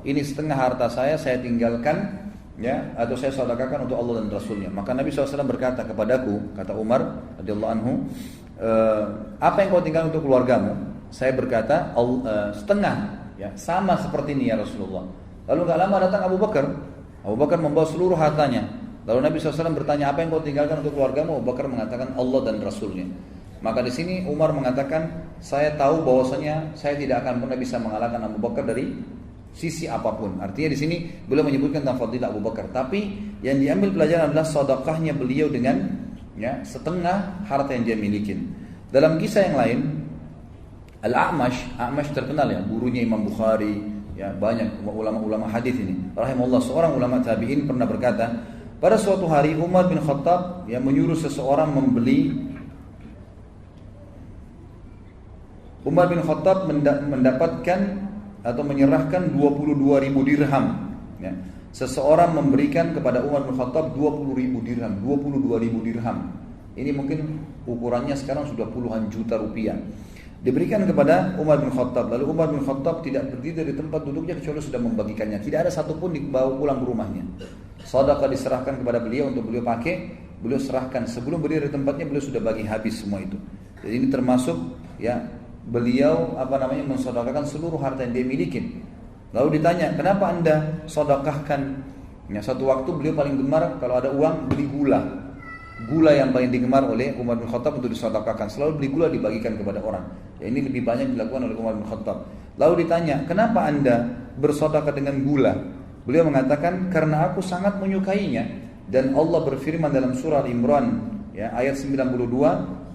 ini setengah harta saya tinggalkan, ya, atau saya sedekahkan untuk Allah dan Rasulnya. Maka Nabi SAW berkata kepadaku, kata Umar radhiyallahu anhu, apa yang kau tinggalkan untuk keluargamu? Saya berkata, setengah, ya, sama seperti ini ya Rasulullah. Lalu gak lama datang Abu Bakar. Abu Bakar membawa seluruh hartanya. Lalu Nabi SAW bertanya, apa yang kau tinggalkan untuk keluargamu? Abu Bakar mengatakan Allah dan Rasulnya. Maka di sini Umar mengatakan, saya tahu bahwasanya saya tidak akan pernah bisa mengalahkan Abu Bakar dari sisi apapun. Artinya di sini beliau menyebutkan tentang fadilah Abu Bakar. Tapi yang diambil pelajaran adalah sedekahnya beliau dengan, ya, setengah harta yang dia miliki. Dalam kisah yang lain, Al-A'mash terkenal, ya, gurunya Imam Bukhari, ya, banyak ulama-ulama hadis ini. Rahimahullah, seorang ulama tabi'in pernah berkata, pada suatu hari Umar bin Khattab yang menyuruh seseorang Umar bin Khattab mendapatkan atau menyerahkan 22.000 dirham, ya. Seseorang memberikan kepada Umar bin Khattab 20.000 dirham, 22.000 dirham. Ini mungkin ukurannya sekarang sudah puluhan juta rupiah. Diberikan kepada Umar bin Khattab. Lalu Umar bin Khattab tidak berdiri dari tempat duduknya kecuali sudah membagikannya. Tidak ada satupun dibawa pulang ke rumahnya. Sedekah diserahkan kepada beliau untuk beliau pakai. Beliau serahkan sebelum berdiri dari tempatnya, beliau sudah bagi habis semua itu. Jadi ini termasuk, ya, beliau mensedekahkan seluruh harta yang dia miliki. Lalu ditanya, kenapa anda sedekahkan? Ya, satu waktu beliau paling gemar kalau ada uang beli gula yang paling digemar oleh Umar bin Khattab untuk disedekahkan. Selalu beli gula dibagikan kepada orang. Ya, ini lebih banyak dilakukan oleh Umar bin Khattab. Lalu ditanya, kenapa anda bersedekah dengan gula? Beliau mengatakan, karena aku sangat menyukainya. Dan Allah berfirman dalam surah Al-Imran, ya, ayat 92,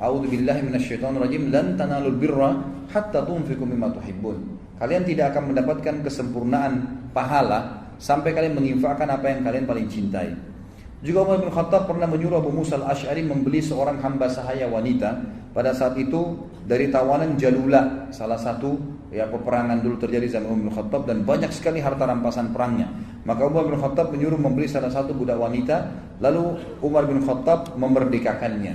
A'udzubillahi minasyaitonirrajim, lan tanalul birra hatta tunfiqu mimma tuhibbun. Kalian tidak akan mendapatkan kesempurnaan pahala sampai kalian menginfakkan apa yang kalian paling cintai. Juga Umar bin Khattab pernah menyuruh Abu Musa al-Ash'ari membeli seorang hamba sahaya wanita. Pada saat itu dari tawanan Jalula, salah satu, ya, peperangan dulu terjadi zaman Umar bin Khattab, dan banyak sekali harta rampasan perangnya. Maka Umar bin Khattab menyuruh membeli salah satu budak wanita. Lalu Umar bin Khattab memerdekakannya,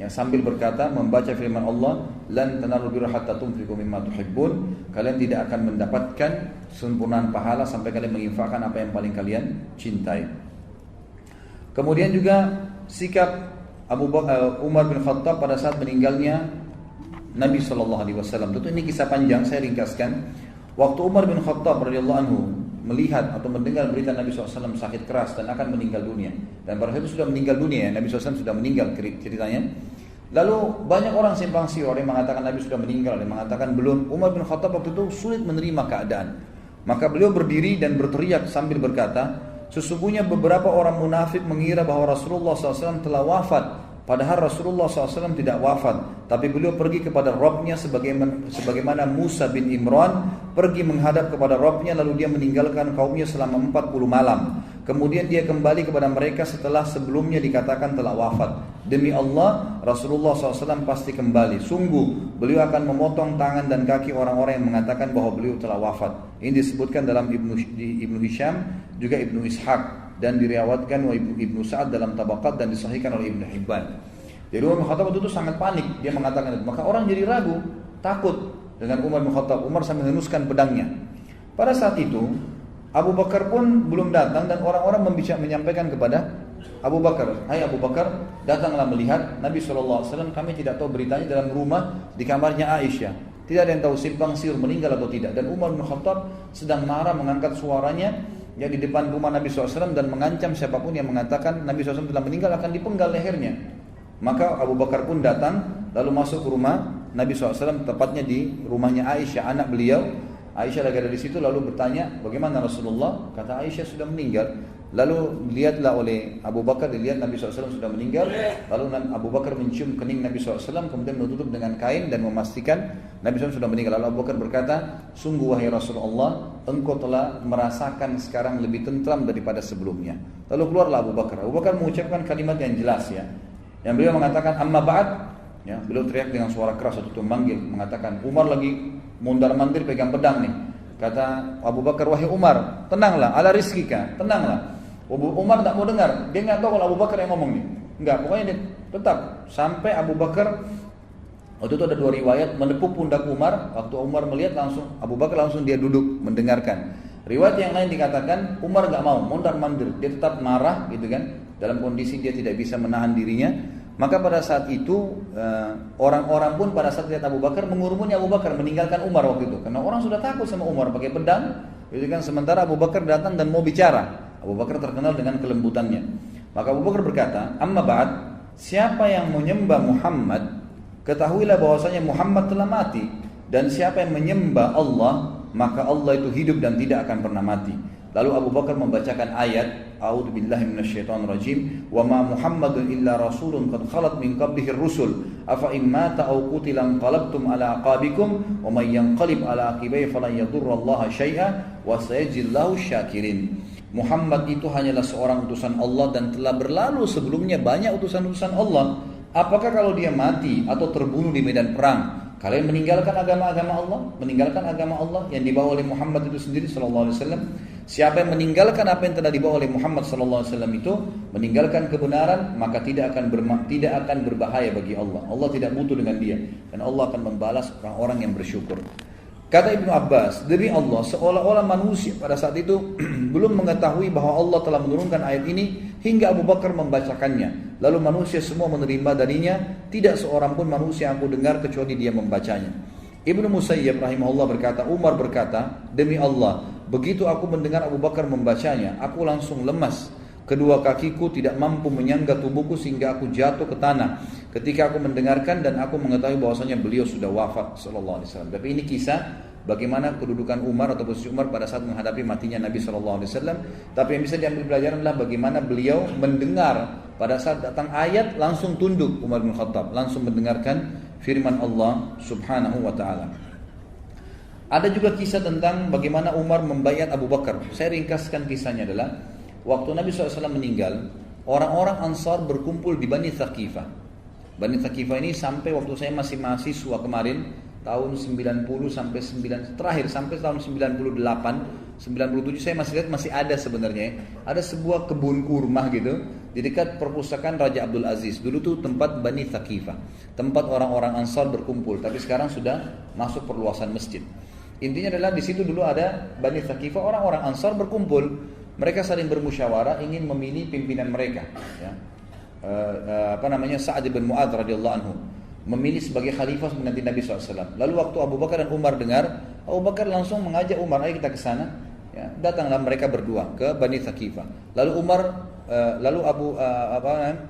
ya, sambil berkata, membaca firman Allah, lan tanalul birra hatta tunfiqu mimma tuhibbun. Kalian tidak akan mendapatkan sempurnaan pahala sampai kalian menginfakkan apa yang paling kalian cintai. Kemudian juga sikap Umar bin Khattab pada saat meninggalnya Nabi SAW. Tentu ini kisah panjang, saya ringkaskan. Waktu Umar bin Khattab radhiyallahu anhu melihat atau mendengar berita Nabi SAW sakit keras dan akan meninggal dunia, dan pada saat itu sudah meninggal dunia, Nabi SAW sudah meninggal ceritanya. Lalu banyak orang simpang siur, yang mengatakan Nabi sudah meninggal, yang mengatakan belum. Umar bin Khattab waktu itu sulit menerima keadaan. Maka beliau berdiri dan berteriak sambil berkata, sesungguhnya beberapa orang munafik mengira bahwa Rasulullah SAW telah wafat. Padahal Rasulullah SAW tidak wafat, tapi beliau pergi kepada Rabbnya sebagaimana Musa bin Imran pergi menghadap kepada Rabbnya, lalu dia meninggalkan kaumnya selama 40 malam. Kemudian dia kembali kepada mereka setelah sebelumnya dikatakan telah wafat. Demi Allah, Rasulullah SAW pasti kembali. Sungguh, beliau akan memotong tangan dan kaki orang-orang yang mengatakan bahwa beliau telah wafat. Ini disebutkan dalam Ibnu Hisham, juga Ibnu Ishaq, dan diriwayatkan oleh Ibnu Sa'ad dalam Tabaqat, dan disahihkan oleh Ibnu Hibban. Jadi Umar bin Khattab itu sangat panik, dia mengatakan itu. Maka orang jadi ragu, takut dengan Umar bin Khattab. Umar sambil menghunuskan pedangnya. Pada saat itu Abu Bakar pun belum datang, dan orang-orang menyampaikan kepada Abu Bakar, hai Abu Bakar, datanglah melihat Nabi SAW. Kami tidak tahu beritanya dalam rumah di kamarnya Aisyah. Tidak ada yang tahu simpang siur meninggal atau tidak. Dan Umar bin Khattab sedang marah, mengangkat suaranya, ya, di depan rumah Nabi SAW, dan mengancam siapapun yang mengatakan Nabi SAW telah meninggal akan dipenggal lehernya. Maka Abu Bakar pun datang, lalu masuk ke rumah Nabi SAW, tepatnya di rumahnya Aisyah, anak beliau. Aisyah lagi ada di situ, lalu bertanya, bagaimana Rasulullah? Kata Aisyah sudah meninggal. Lalu dilihatlah oleh Abu Bakar, dilihat Nabi SAW sudah meninggal. Lalu Abu Bakar mencium kening Nabi SAW, kemudian menutup dengan kain dan memastikan Nabi SAW sudah meninggal. Lalu Abu Bakar berkata, sungguh wahai Rasulullah, engkau telah merasakan sekarang lebih tentram daripada sebelumnya. Lalu keluarlah Abu Bakar. Abu Bakar mengucapkan kalimat yang jelas, ya, yang beliau mengatakan amma ba'd, ya, beliau teriak dengan suara keras atau memanggil, mengatakan, Umar lagi mondar-mandir pegang pedang nih. Kata Abu Bakar, wahai Umar, tenanglah, ala rizkika, tenanglah. Umar tak mau dengar, dia nggak tahu kalau Abu Bakar yang ngomong nih. Enggak, pokoknya dia tetap sampai Abu Bakar, waktu itu ada dua riwayat, menepuk pundak Umar. Waktu Umar melihat, langsung Abu Bakar langsung dia duduk mendengarkan. Riwayat yang lain dikatakan Umar gak mau, mondar-mandir, dia tetap marah gitu kan, dalam kondisi dia tidak bisa menahan dirinya. Maka pada saat itu orang-orang pun pada saat lihat Abu Bakar mengurumuni Abu Bakar, meninggalkan Umar waktu itu, karena orang sudah takut sama Umar pakai pedang, gitu kan. Sementara Abu Bakar datang dan mau bicara. Abu Bakar terkenal dengan kelembutannya. Maka Abu Bakar berkata, "Amma ba'd, siapa yang menyembah Muhammad, ketahuilah bahwasanya Muhammad telah mati, dan siapa yang menyembah Allah, maka Allah itu hidup dan tidak akan pernah mati." Lalu Abu Bakar membacakan ayat, "A'udzubillahi minasyaitonirrajim, wa ma Muhammadun illa rasulun qad khalat min qablihi ar-rusul, afa in mata aw qutila anqalabtum ala aqabikum, wa may yanqalib ala aqibaihi falan yadurrallaha syai'a wa sayajzillahu syakirin." Muhammad itu hanyalah seorang utusan Allah dan telah berlalu sebelumnya banyak utusan-utusan Allah. Apakah kalau dia mati atau terbunuh di medan perang, kalian meninggalkan agama-agama Allah, meninggalkan agama Allah yang dibawa oleh Muhammad itu sendiri sallallahu alaihi wasallam? Siapa yang meninggalkan apa yang telah dibawa oleh Muhammad sallallahu alaihi wasallam itu, meninggalkan kebenaran, maka tidak akan berbahaya bagi Allah. Allah tidak butuh dengan dia, dan Allah akan membalas orang-orang yang bersyukur. Kata Ibnu Abbas, demi Allah, seolah-olah manusia pada saat itu belum mengetahui bahwa Allah telah menurunkan ayat ini hingga Abu Bakar membacakannya. Lalu manusia semua menerima darinya, tidak seorang pun manusia yang aku dengar kecuali dia membacanya. Ibnu Musayyib rahimahullah berkata, Umar berkata, demi Allah, begitu aku mendengar Abu Bakar membacanya, aku langsung lemas. Kedua kakiku tidak mampu menyangga tubuhku sehingga aku jatuh ke tanah ketika aku mendengarkan dan aku mengetahui bahwasanya beliau sudah wafat sallallahu alaihi wasallam. Tapi ini kisah bagaimana kedudukan Umar atau posisi Umar pada saat menghadapi matinya Nabi sallallahu alaihi wasallam. Tapi yang bisa diambil pelajaran adalah bagaimana beliau mendengar pada saat datang ayat langsung tunduk. Umar bin Khattab langsung mendengarkan firman Allah Subhanahu wa taala. Ada juga kisah tentang bagaimana Umar membaiat Abu Bakar. Saya ringkaskan kisahnya adalah waktu Nabi SAW meninggal, orang-orang Ansar berkumpul di Bani Thaqifah. Bani Thaqifah ini sampai waktu saya masih mahasiswa kemarin, tahun 90 sampai 9, terakhir sampai tahun 98, 97 saya masih lihat masih ada sebenarnya. Ada sebuah kebun kurma gitu di dekat perpustakaan Raja Abdul Aziz. Dulu tuh tempat Bani Thaqifah, tempat orang-orang Ansar berkumpul, tapi sekarang sudah masuk perluasan masjid. Intinya adalah di situ dulu ada Bani Thaqifah, orang-orang Ansar berkumpul. Mereka saling bermusyawarah ingin memilih pimpinan mereka, ya. Sa'ad bin Mu'adz radhiyallahu anhu memilih sebagai khalifah mengganti Nabi SAW. Lalu waktu Abu Bakar dan Umar dengar, Abu Bakar langsung mengajak Umar, ayo kita ke sana. Ya, datanglah mereka berdua ke Bani Thaqifah. Lalu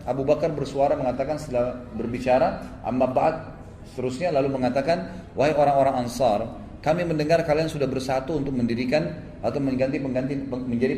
Abu Bakar bersuara mengatakan setelah berbicara, amma ba'd, seterusnya lalu mengatakan, wahai orang-orang Ansar, kami mendengar kalian sudah bersatu untuk mendirikan atau menjadi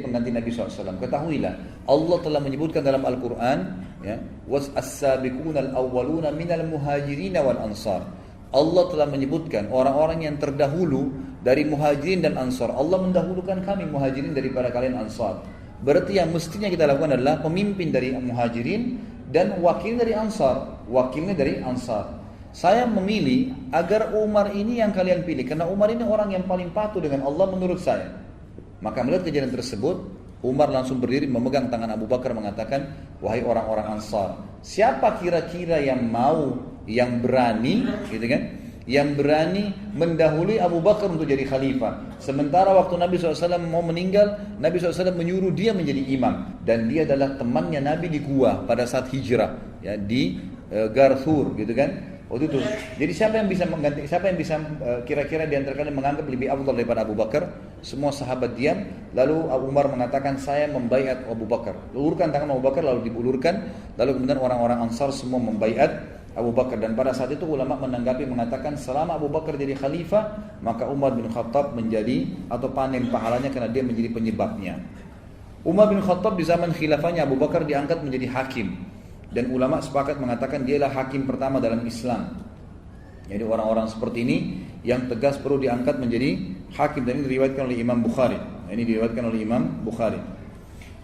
pengganti Nabi SAW. Ketahuilah, Allah telah menyebutkan dalam Al-Quran, ya, was-as-sabiqunal awwaluna minal muhajirin wal ansar. Allah telah menyebutkan orang-orang yang terdahulu dari muhajirin dan ansar. Allah mendahulukan kami muhajirin daripada kalian ansar. Berarti yang mestinya kita lakukan adalah pemimpin dari muhajirin dan wakil dari ansar. Wakilnya dari ansar. Saya memilih agar Umar ini yang kalian pilih, karena Umar ini orang yang paling patuh dengan Allah menurut saya. Maka melihat kejadian tersebut, Umar langsung berdiri memegang tangan Abu Bakar mengatakan, wahai orang-orang Ansar, siapa kira-kira yang mau, yang berani, gitu kan, yang berani mendahului Abu Bakar untuk jadi khalifah. Sementara waktu Nabi SAW mau meninggal, Nabi SAW menyuruh dia menjadi imam, dan dia adalah temannya Nabi di gua pada saat hijrah, ya, di Gar Thur, gitu kan. Waktu itu. Jadi siapa yang bisa mengganti? Siapa yang bisa kira-kira di antara kalian menganggap lebih afdal daripada Abu Bakar? Semua sahabat diam. Lalu Abu Umar mengatakan, saya membaiat Abu Bakar. Ulurkan tangan Abu Bakar, lalu diulurkan. Lalu kemudian orang-orang Ansar semua membaiat Abu Bakar. Dan pada saat itu ulama menanggapi mengatakan, selama Abu Bakar jadi khalifah, maka Umar bin Khattab menjadi atau panen pahalanya karena dia menjadi penyebabnya. Umar bin Khattab di zaman khilafahnya Abu Bakar diangkat menjadi hakim. Dan ulama sepakat mengatakan dialah hakim pertama dalam Islam. Jadi orang-orang seperti ini yang tegas perlu diangkat menjadi hakim. Dan ini diriwayatkan oleh Imam Bukhari.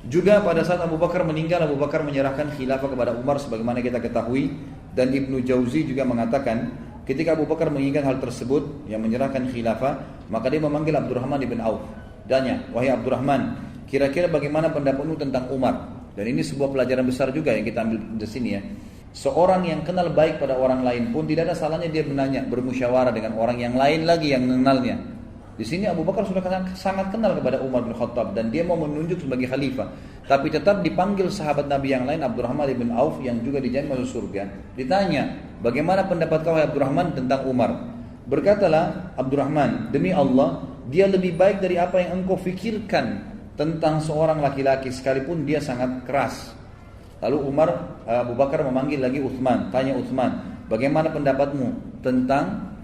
Juga pada saat Abu Bakar meninggal, Abu Bakar menyerahkan khilafah kepada Umar sebagaimana kita ketahui. Dan Ibnu Jauzi juga mengatakan, ketika Abu Bakar menginginkan hal tersebut, yang menyerahkan khilafah, maka dia memanggil Abdurrahman bin Auf. Tanya, wahai Abdurrahman, kira-kira bagaimana pendapatmu tentang Umar? Dan ini sebuah pelajaran besar juga yang kita ambil di sini, ya. Seorang yang kenal baik pada orang lain pun tidak ada salahnya dia bermusyawarah dengan orang yang lain lagi yang mengenalnya. Di sini Abu Bakar sudah sangat kenal kepada Umar bin Khattab dan dia mau menunjuk sebagai khalifah. Tapi tetap dipanggil sahabat Nabi yang lain, Abdurrahman bin Auf yang juga dijamin masuk surga. Ditanya, bagaimana pendapat kau Abdurrahman tentang Umar? Berkatalah Abdurrahman, demi Allah, dia lebih baik dari apa yang engkau fikirkan tentang seorang laki-laki sekalipun dia sangat keras. Lalu Abu Bakar memanggil lagi Uthman, tanya Uthman, bagaimana pendapatmu tentang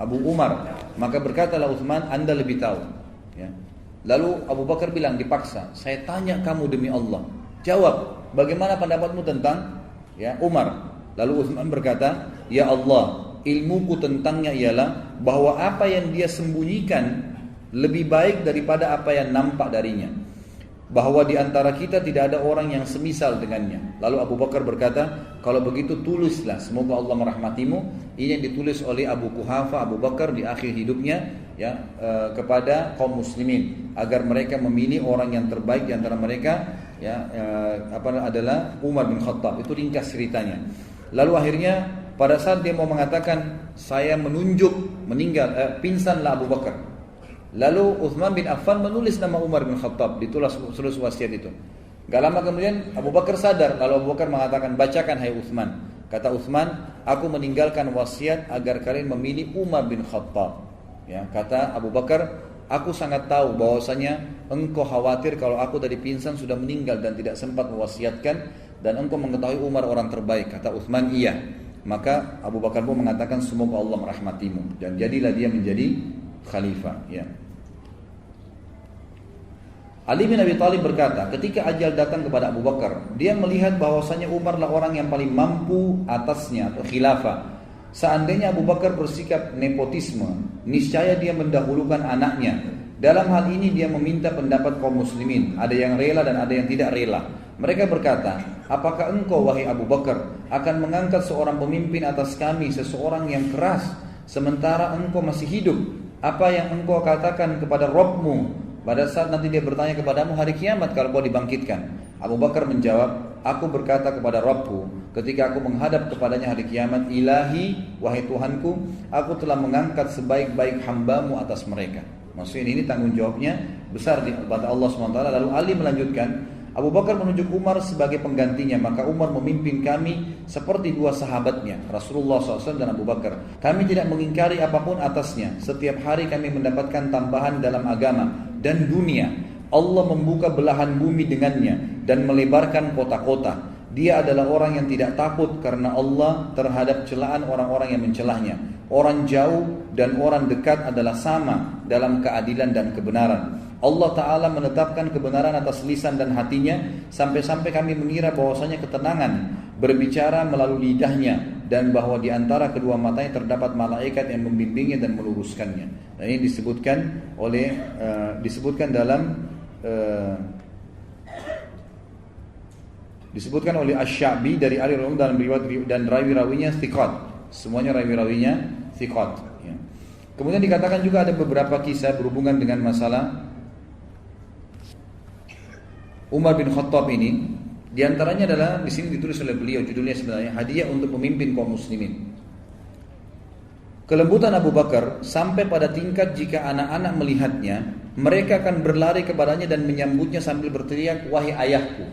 Abu Umar? Maka berkatalah Uthman, Anda lebih tahu. Lalu Abu Bakar bilang dipaksa, saya tanya kamu demi Allah, jawab, bagaimana pendapatmu tentang Umar? Lalu Uthman berkata, ya Allah, ilmuku tentangnya ialah bahwa apa yang dia sembunyikan lebih baik daripada apa yang nampak darinya. Bahwa di antara kita tidak ada orang yang semisal dengannya. Lalu Abu Bakar berkata, kalau begitu tulislah, semoga Allah merahmatimu. Ini yang ditulis oleh Abu Quhafa, Abu Bakar di akhir hidupnya kepada kaum muslimin agar mereka memilih orang yang terbaik di antara mereka adalah Umar bin Khattab. Itu ringkas ceritanya. Lalu akhirnya pada saat dia mau mengatakan saya menunjuk pingsanlah Abu Bakar. Lalu Uthman bin Affan menulis nama Umar bin Khattab, ditulis wasiat itu. Gak lama kemudian Abu Bakar sadar, lalu Abu Bakar mengatakan, bacakan hai Uthman. Kata Uthman, aku meninggalkan wasiat agar kalian memilih Umar bin Khattab. Kata Abu Bakar, aku sangat tahu bahwasanya engkau khawatir kalau aku dari pingsan sudah meninggal dan tidak sempat mewasiatkan, dan engkau mengetahui Umar orang terbaik. Kata Uthman, iya. Maka Abu Bakar pun mengatakan, semoga Allah merahmatimu, dan jadilah dia menjadi khalifah. Ali bin Abi Thalib berkata, ketika ajal datang kepada Abu Bakar, dia melihat bahwasanya Umar lah orang yang paling mampu atasnya atau khilafah. Seandainya Abu Bakar bersikap nepotisme, niscaya dia mendahulukan anaknya. Dalam hal ini dia meminta pendapat kaum muslimin, ada yang rela dan ada yang tidak rela. Mereka berkata, apakah engkau wahai Abu Bakar akan mengangkat seorang pemimpin atas kami, seseorang yang keras, sementara engkau masih hidup? Apa yang engkau katakan kepada Rabbmu pada saat nanti dia bertanya kepadamu hari kiamat kalau kau dibangkitkan? Abu Bakar menjawab, aku berkata kepada Rabbku ketika aku menghadap kepadanya hari kiamat, Ilahi, wahai Tuhanku, aku telah mengangkat sebaik-baik hambamu atas mereka. Maksudnya ini tanggung jawabnya besar di mata Allah SWT. Lalu Ali melanjutkan, Abu Bakar menunjuk Umar sebagai penggantinya, maka Umar memimpin kami seperti dua sahabatnya, Rasulullah SAW dan Abu Bakar. Kami tidak mengingkari apapun atasnya. Setiap hari kami mendapatkan tambahan dalam agama dan dunia. Allah membuka belahan bumi dengannya dan melebarkan kota-kota. Dia adalah orang yang tidak takut karena Allah terhadap celaan orang-orang yang mencelahnya. Orang jauh dan orang dekat adalah sama dalam keadilan dan kebenaran. Allah Ta'ala menetapkan kebenaran atas lisan dan hatinya, sampai-sampai kami mengira bahwasanya ketenangan berbicara melalui lidahnya, dan bahwa di antara kedua matanya terdapat malaikat yang membimbingnya dan meluruskannya. Dan ini disebutkan oleh Asy-Sya'bi dari Ali radhiyallahu dalam riwayat, dan rawi-rawinya thiqat. Semuanya rawi-rawinya thiqat. Kemudian dikatakan juga ada beberapa kisah berhubungan dengan masalah Umar bin Khattab ini. Di antaranya adalah di sini ditulis oleh beliau, judulnya sebenarnya hadiah untuk pemimpin kaum muslimin. Kelembutan Abu Bakar sampai pada tingkat jika anak-anak melihatnya, mereka akan berlari kepadanya dan menyambutnya sambil berteriak, wahai ayahku.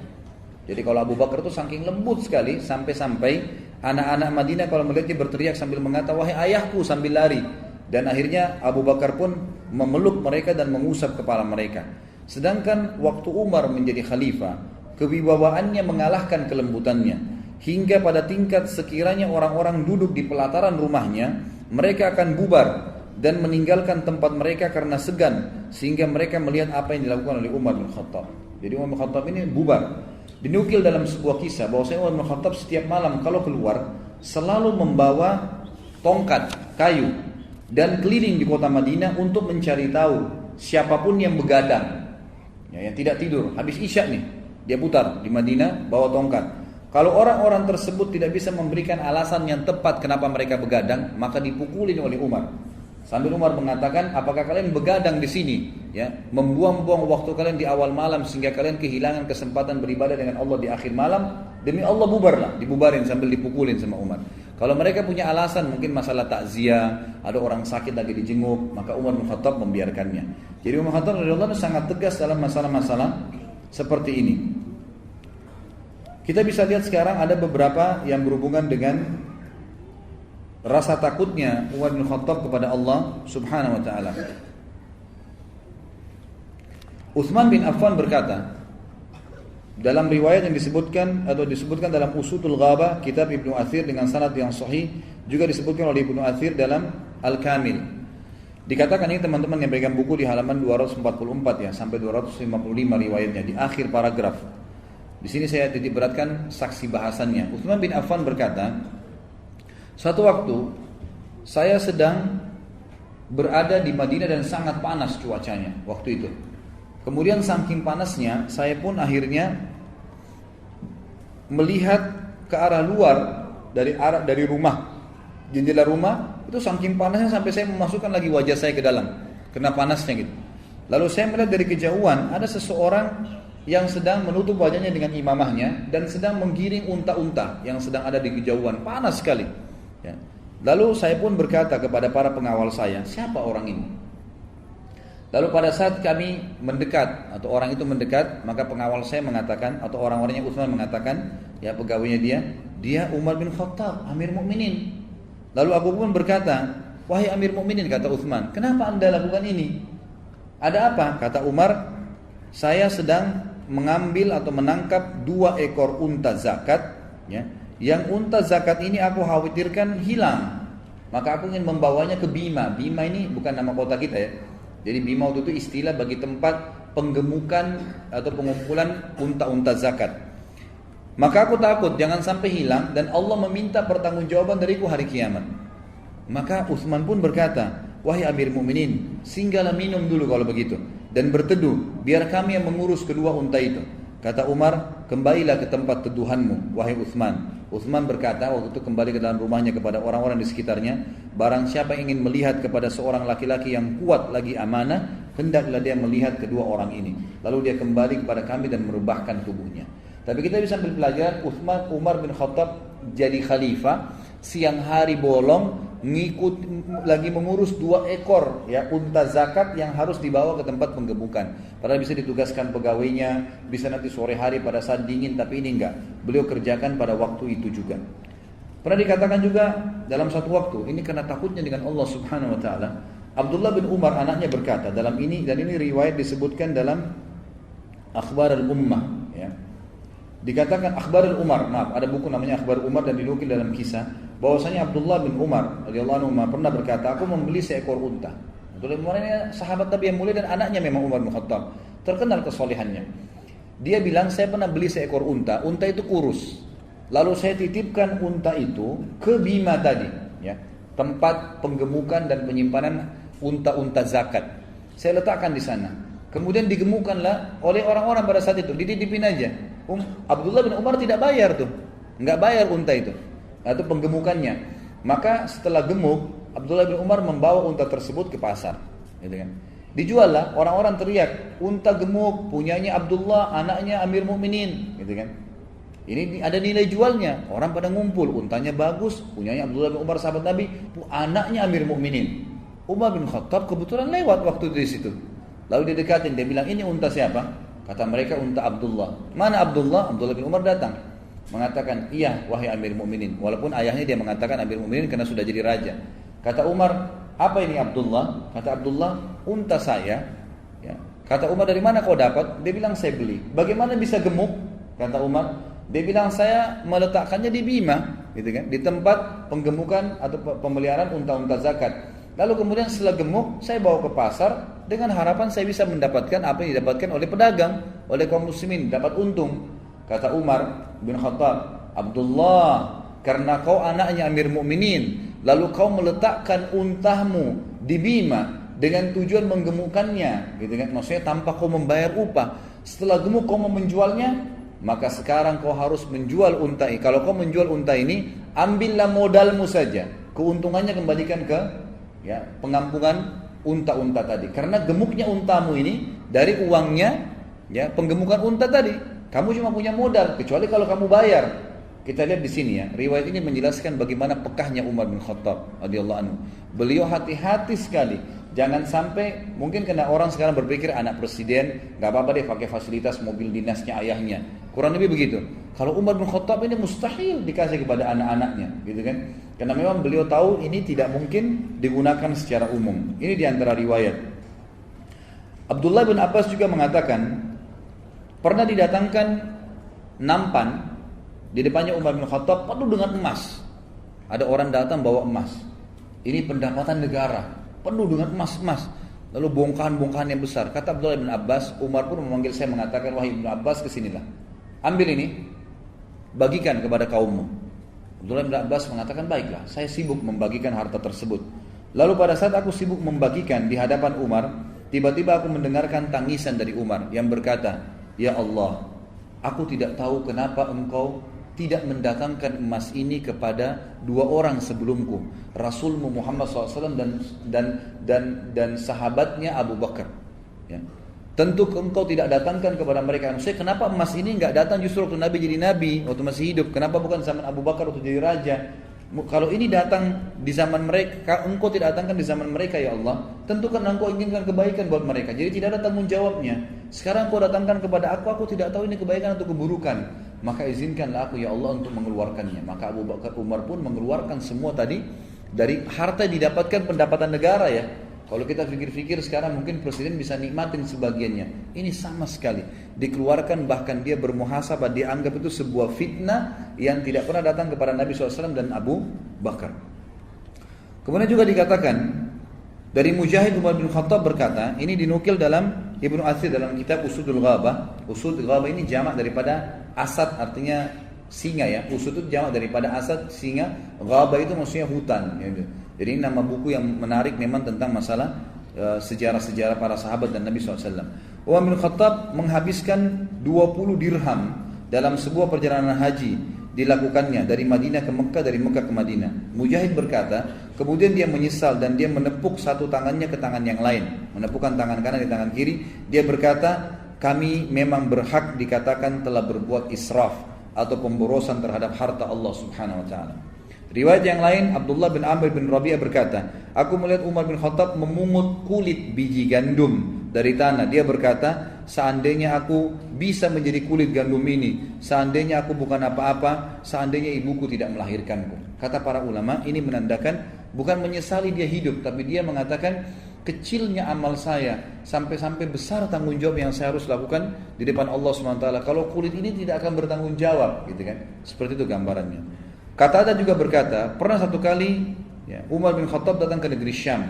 Jadi kalau Abu Bakar itu saking lembut sekali, sampai-sampai anak-anak Madinah kalau melihatnya berteriak sambil mengatakan, wahai ayahku, sambil lari. Dan akhirnya Abu Bakar pun memeluk mereka dan mengusap kepala mereka. Sedangkan waktu Umar menjadi khalifah, kewibawaannya mengalahkan kelembutannya, hingga pada tingkat sekiranya orang-orang duduk di pelataran rumahnya, mereka akan bubar dan meninggalkan tempat mereka karena segan, sehingga mereka melihat apa yang dilakukan oleh Umar bin Khattab. Jadi Umar bin Khattab ini bubar. Dinukil dalam sebuah kisah bahwasanya Umar bin Khattab setiap malam kalau keluar selalu membawa tongkat kayu dan keliling di kota Madinah untuk mencari tahu siapapun yang begadang, yang tidak tidur, habis isya nih, dia putar di Madinah bawa tongkat. Kalau orang-orang tersebut tidak bisa memberikan alasan yang tepat kenapa mereka begadang, maka dipukulin oleh Umar. Sambil Umar mengatakan, apakah kalian begadang di sini, membuang-buang waktu kalian di awal malam sehingga kalian kehilangan kesempatan beribadah dengan Allah di akhir malam? Demi Allah bubarlah, dibubarin sambil dipukulin sama Umar. Kalau mereka punya alasan mungkin masalah takziah, ada orang sakit lagi dijenguk, maka Umar bin Khattab membiarkannya. Jadi Umar bin Khattab radhiyallahu anhu sangat tegas dalam masalah-masalah seperti ini. Kita bisa lihat sekarang ada beberapa yang berhubungan dengan rasa takutnya Umar bin Khattab kepada Allah Subhanahu wa taala. Utsman bin Affan berkata, dalam riwayat yang disebutkan atau disebutkan dalam Usudul Ghabah kitab Ibnu Athir dengan sanad yang sahih, juga disebutkan oleh Ibnu Athir dalam Al-Kamil. Dikatakan ini teman-teman yang pegang buku di halaman 244 ya sampai 255 riwayatnya di akhir paragraf. Di sini saya titik beratkan saksi bahasannya. Utsman bin Affan berkata, suatu waktu saya sedang berada di Madinah dan sangat panas cuacanya waktu itu. Kemudian saking panasnya, saya pun akhirnya melihat ke arah luar dari rumah, jendela rumah itu saking panasnya sampai saya memasukkan lagi wajah saya ke dalam, kena panasnya gitu. Lalu saya melihat dari kejauhan ada seseorang yang sedang menutup wajahnya dengan imamahnya dan sedang menggiring unta-unta yang sedang ada di kejauhan, panas sekali. Ya. Lalu saya pun berkata kepada para pengawal saya, siapa orang ini? Lalu pada saat kami mendekat atau orang itu mendekat, maka pengawal saya mengatakan atau orang-orangnya Utsman mengatakan, ya pegawainya dia Umar bin Khattab, Amir Mukminin. Lalu aku pun berkata, wahai Amir Mukminin, kata Utsman, kenapa Anda lakukan ini? Ada apa? Kata Umar, saya sedang mengambil atau menangkap 2 ekor unta zakat, ya. Yang unta zakat ini aku khawatirkan hilang. Maka aku ingin membawanya ke Bima. Bima ini bukan nama kota kita ya. Jadi Bima itu istilah bagi tempat penggemukan atau pengumpulan unta-unta zakat. Maka aku takut jangan sampai hilang dan Allah meminta pertanggungjawaban dariku hari kiamat. Maka Utsman pun berkata, wahai Amir Mukminin, singgahlah minum dulu kalau begitu dan berteduh, biar kami yang mengurus kedua unta itu. Kata Umar, kembalilah ke tempat teduhanmu, wahai Utsman. Utsman berkata waktu itu kembali ke dalam rumahnya kepada orang-orang di sekitarnya, barang siapa yang ingin melihat kepada seorang laki-laki yang kuat lagi amanah, hendaklah dia melihat kedua orang ini. Lalu dia kembali kepada kami dan merubahkan tubuhnya. Tapi kita bisa ambil pelajaran, Umar bin Khattab jadi khalifah, siang hari bolong lagi mengurus 2 ekor ya unta zakat yang harus dibawa ke tempat penggemukan. Padahal bisa ditugaskan pegawainya, bisa nanti sore hari pada saat dingin, tapi ini enggak. Beliau kerjakan pada waktu itu juga. Pernah dikatakan juga dalam satu waktu, ini karena takutnya dengan Allah Subhanahu wa taala, Abdullah bin Umar anaknya berkata dalam ini, dan ini riwayat disebutkan dalam Akhbar al-Ummah ya. Dikatakan Akhbar al-Umar, maaf, ada buku namanya Akhbar Umar dan dinukil dalam kisah bahwasanya Abdullah bin Umar radhiyallahu anhu pernah berkata, aku membeli seekor unta. Abdullah bin Umar ini sahabat Nabi yang mulia dan anaknya memang Umar bin Khattab, terkenal kesolehannya. Dia bilang, saya pernah beli seekor unta itu kurus. Lalu saya titipkan unta itu ke Bima tadi, ya, tempat penggemukan dan penyimpanan unta-unta zakat. Saya letakkan di sana. Kemudian digemukanlah oleh orang-orang pada saat itu, dititipin aja. Abdullah bin Umar tidak bayar tuh, nggak bayar unta itu atau penggemukannya. Maka setelah gemuk, Abdullah bin Umar membawa unta tersebut ke pasar, gitu kan. Dijual lah, orang-orang teriak, unta gemuk punyanya Abdullah, anaknya Amir Mukminin, gitu kan. Ini ada nilai jualnya, orang pada ngumpul, untanya bagus, punyanya Abdullah bin Umar sahabat Nabi, anaknya Amir Mukminin. Umar bin Khattab kebetulan lewat waktu di situ. Lalu dia dekatin, dia bilang, ini unta siapa? Kata mereka, unta Abdullah. Mana Abdullah? Abdullah bin Umar datang, mengatakan, iya wahai Amir Mukminin. Walaupun ayahnya dia mengatakan Amir Mukminin karena sudah jadi raja. Kata Umar, apa ini Abdullah? Kata Abdullah, unta saya. Ya. Kata Umar, dari mana kau dapat? Dia bilang, saya beli. Bagaimana bisa gemuk? Kata Umar, dia bilang, saya meletakkannya di Bima, gitu kan, di tempat penggemukan atau pemeliharaan unta-unta zakat. Lalu kemudian setelah gemuk, saya bawa ke pasar dengan harapan saya bisa mendapatkan apa yang didapatkan oleh pedagang, oleh kaum muslimin, dapat untung. Kata Umar bin Khattab, Abdullah, karena kau anaknya Amir Mukminin, lalu kau meletakkan untamu di Bima dengan tujuan menggemukkannya, gitu kan? Maksudnya tanpa kau membayar upah. Setelah gemuk kau mau menjualnya, maka sekarang kau harus menjual unta ini. Kalau kau menjual unta ini, ambillah modalmu saja, keuntungannya kembalikan ke pengampungan unta-unta tadi. Karena gemuknya untamu ini dari uangnya penggemukan unta tadi. Kamu cuma punya modal, kecuali kalau kamu bayar. Kita lihat di sini ya, riwayat ini menjelaskan bagaimana pekahnya Umar bin Khattab radhiyallahu anhu. Beliau hati-hati sekali. Jangan sampai, mungkin kena orang sekarang berpikir anak presiden, nggak apa-apa deh pakai fasilitas mobil dinasnya ayahnya. Kurang lebih begitu. Kalau Umar bin Khattab ini mustahil dikasih kepada anak-anaknya, gitu kan? Karena memang beliau tahu ini tidak mungkin digunakan secara umum. Ini di antara riwayat. Abdullah bin Abbas juga mengatakan pernah didatangkan nampan di depannya Umar bin Khattab penuh dengan emas. Ada orang datang bawa emas. Ini pendapatan negara, penuh dengan emas-emas. Lalu bongkahan-bongkahan yang besar. Kata Abdullah bin Abbas, Umar pun memanggil saya mengatakan, wahai Ibnu Abbas, kesinilah. Ambil ini, bagikan kepada kaummu. Abdullah bin Abbas mengatakan, baiklah, saya sibuk membagikan harta tersebut. Lalu pada saat aku sibuk membagikan di hadapan Umar, tiba-tiba aku mendengarkan tangisan dari Umar yang berkata, ya Allah, aku tidak tahu kenapa engkau tidak mendatangkan emas ini kepada dua orang sebelumku, Rasulmu Muhammad SAW dan sahabatnya Abu Bakar. Ya. Tentu engkau tidak datangkan kepada mereka. Maksudnya kenapa emas ini enggak datang justru waktu Nabi jadi Nabi, waktu masih hidup? Kenapa bukan zaman Abu Bakar waktu jadi raja? Kalau ini datang di zaman mereka, engkau tidak datangkan di zaman mereka ya Allah, tentu kan engkau inginkan kebaikan buat mereka. Jadi tidak ada tanggung jawabnya. Sekarang engkau datangkan kepada aku tidak tahu ini kebaikan atau keburukan. Maka izinkanlah aku ya Allah untuk mengeluarkannya. Maka Abu Bakar Umar pun mengeluarkan semua tadi dari harta didapatkan pendapatan negara ya. Kalau kita pikir-pikir sekarang mungkin presiden bisa nikmatin sebagiannya. Ini sama sekali dikeluarkan, bahkan dia bermuhasabah, dia anggap itu sebuah fitnah yang tidak pernah datang kepada Nabi SAW dan Abu Bakar. Kemudian juga dikatakan dari Mujahid Umar bin Khattab berkata, ini dinukil dalam Ibnu Athir dalam kitab Usudul Ghabah. Usudul Ghabah ini jamak daripada asad, artinya singa ya. Usud itu jamak daripada asad, singa. Ghabah itu maksudnya hutan gitu. Jadi ini nama buku yang menarik memang tentang masalah sejarah-sejarah para sahabat dan Nabi SAW. Umar bin Khattab menghabiskan 20 dirham dalam sebuah perjalanan haji dilakukannya dari Madinah ke Mekah, dari Mekah ke Madinah. Mujahid berkata, kemudian dia menyesal dan dia menepuk satu tangannya ke tangan yang lain, menepukkan tangan kanan di tangan kiri. Dia berkata, kami memang berhak dikatakan telah berbuat israf atau pemborosan terhadap harta Allah Subhanahu wa taala. Riwayat yang lain, Abdullah bin Amr bin Rabi'ah berkata, aku melihat Umar bin Khattab memungut kulit biji gandum dari tanah. Dia berkata, seandainya aku bisa menjadi kulit gandum ini, seandainya aku bukan apa-apa, seandainya ibuku tidak melahirkanku. Kata para ulama, ini menandakan bukan menyesali dia hidup, tapi dia mengatakan kecilnya amal saya sampai-sampai besar tanggung jawab yang saya harus lakukan di depan Allah SWT. Kalau kulit ini tidak akan bertanggung jawab, gitu kan? Seperti itu gambarannya. Qatadah juga berkata, pernah satu kali ya, Umar bin Khattab datang ke negeri Syam.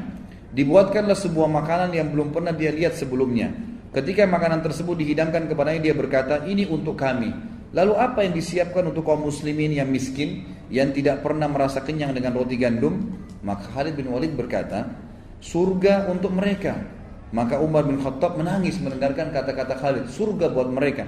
Dibuatkanlah sebuah makanan yang belum pernah dia lihat sebelumnya. Ketika makanan tersebut dihidangkan kepadanya, dia berkata, ini untuk kami. Lalu apa yang disiapkan untuk kaum muslimin yang miskin, yang tidak pernah merasa kenyang dengan roti gandum? Maka Khalid bin Walid berkata, surga untuk mereka. Maka Umar bin Khattab menangis mendengarkan kata-kata Khalid, surga buat mereka.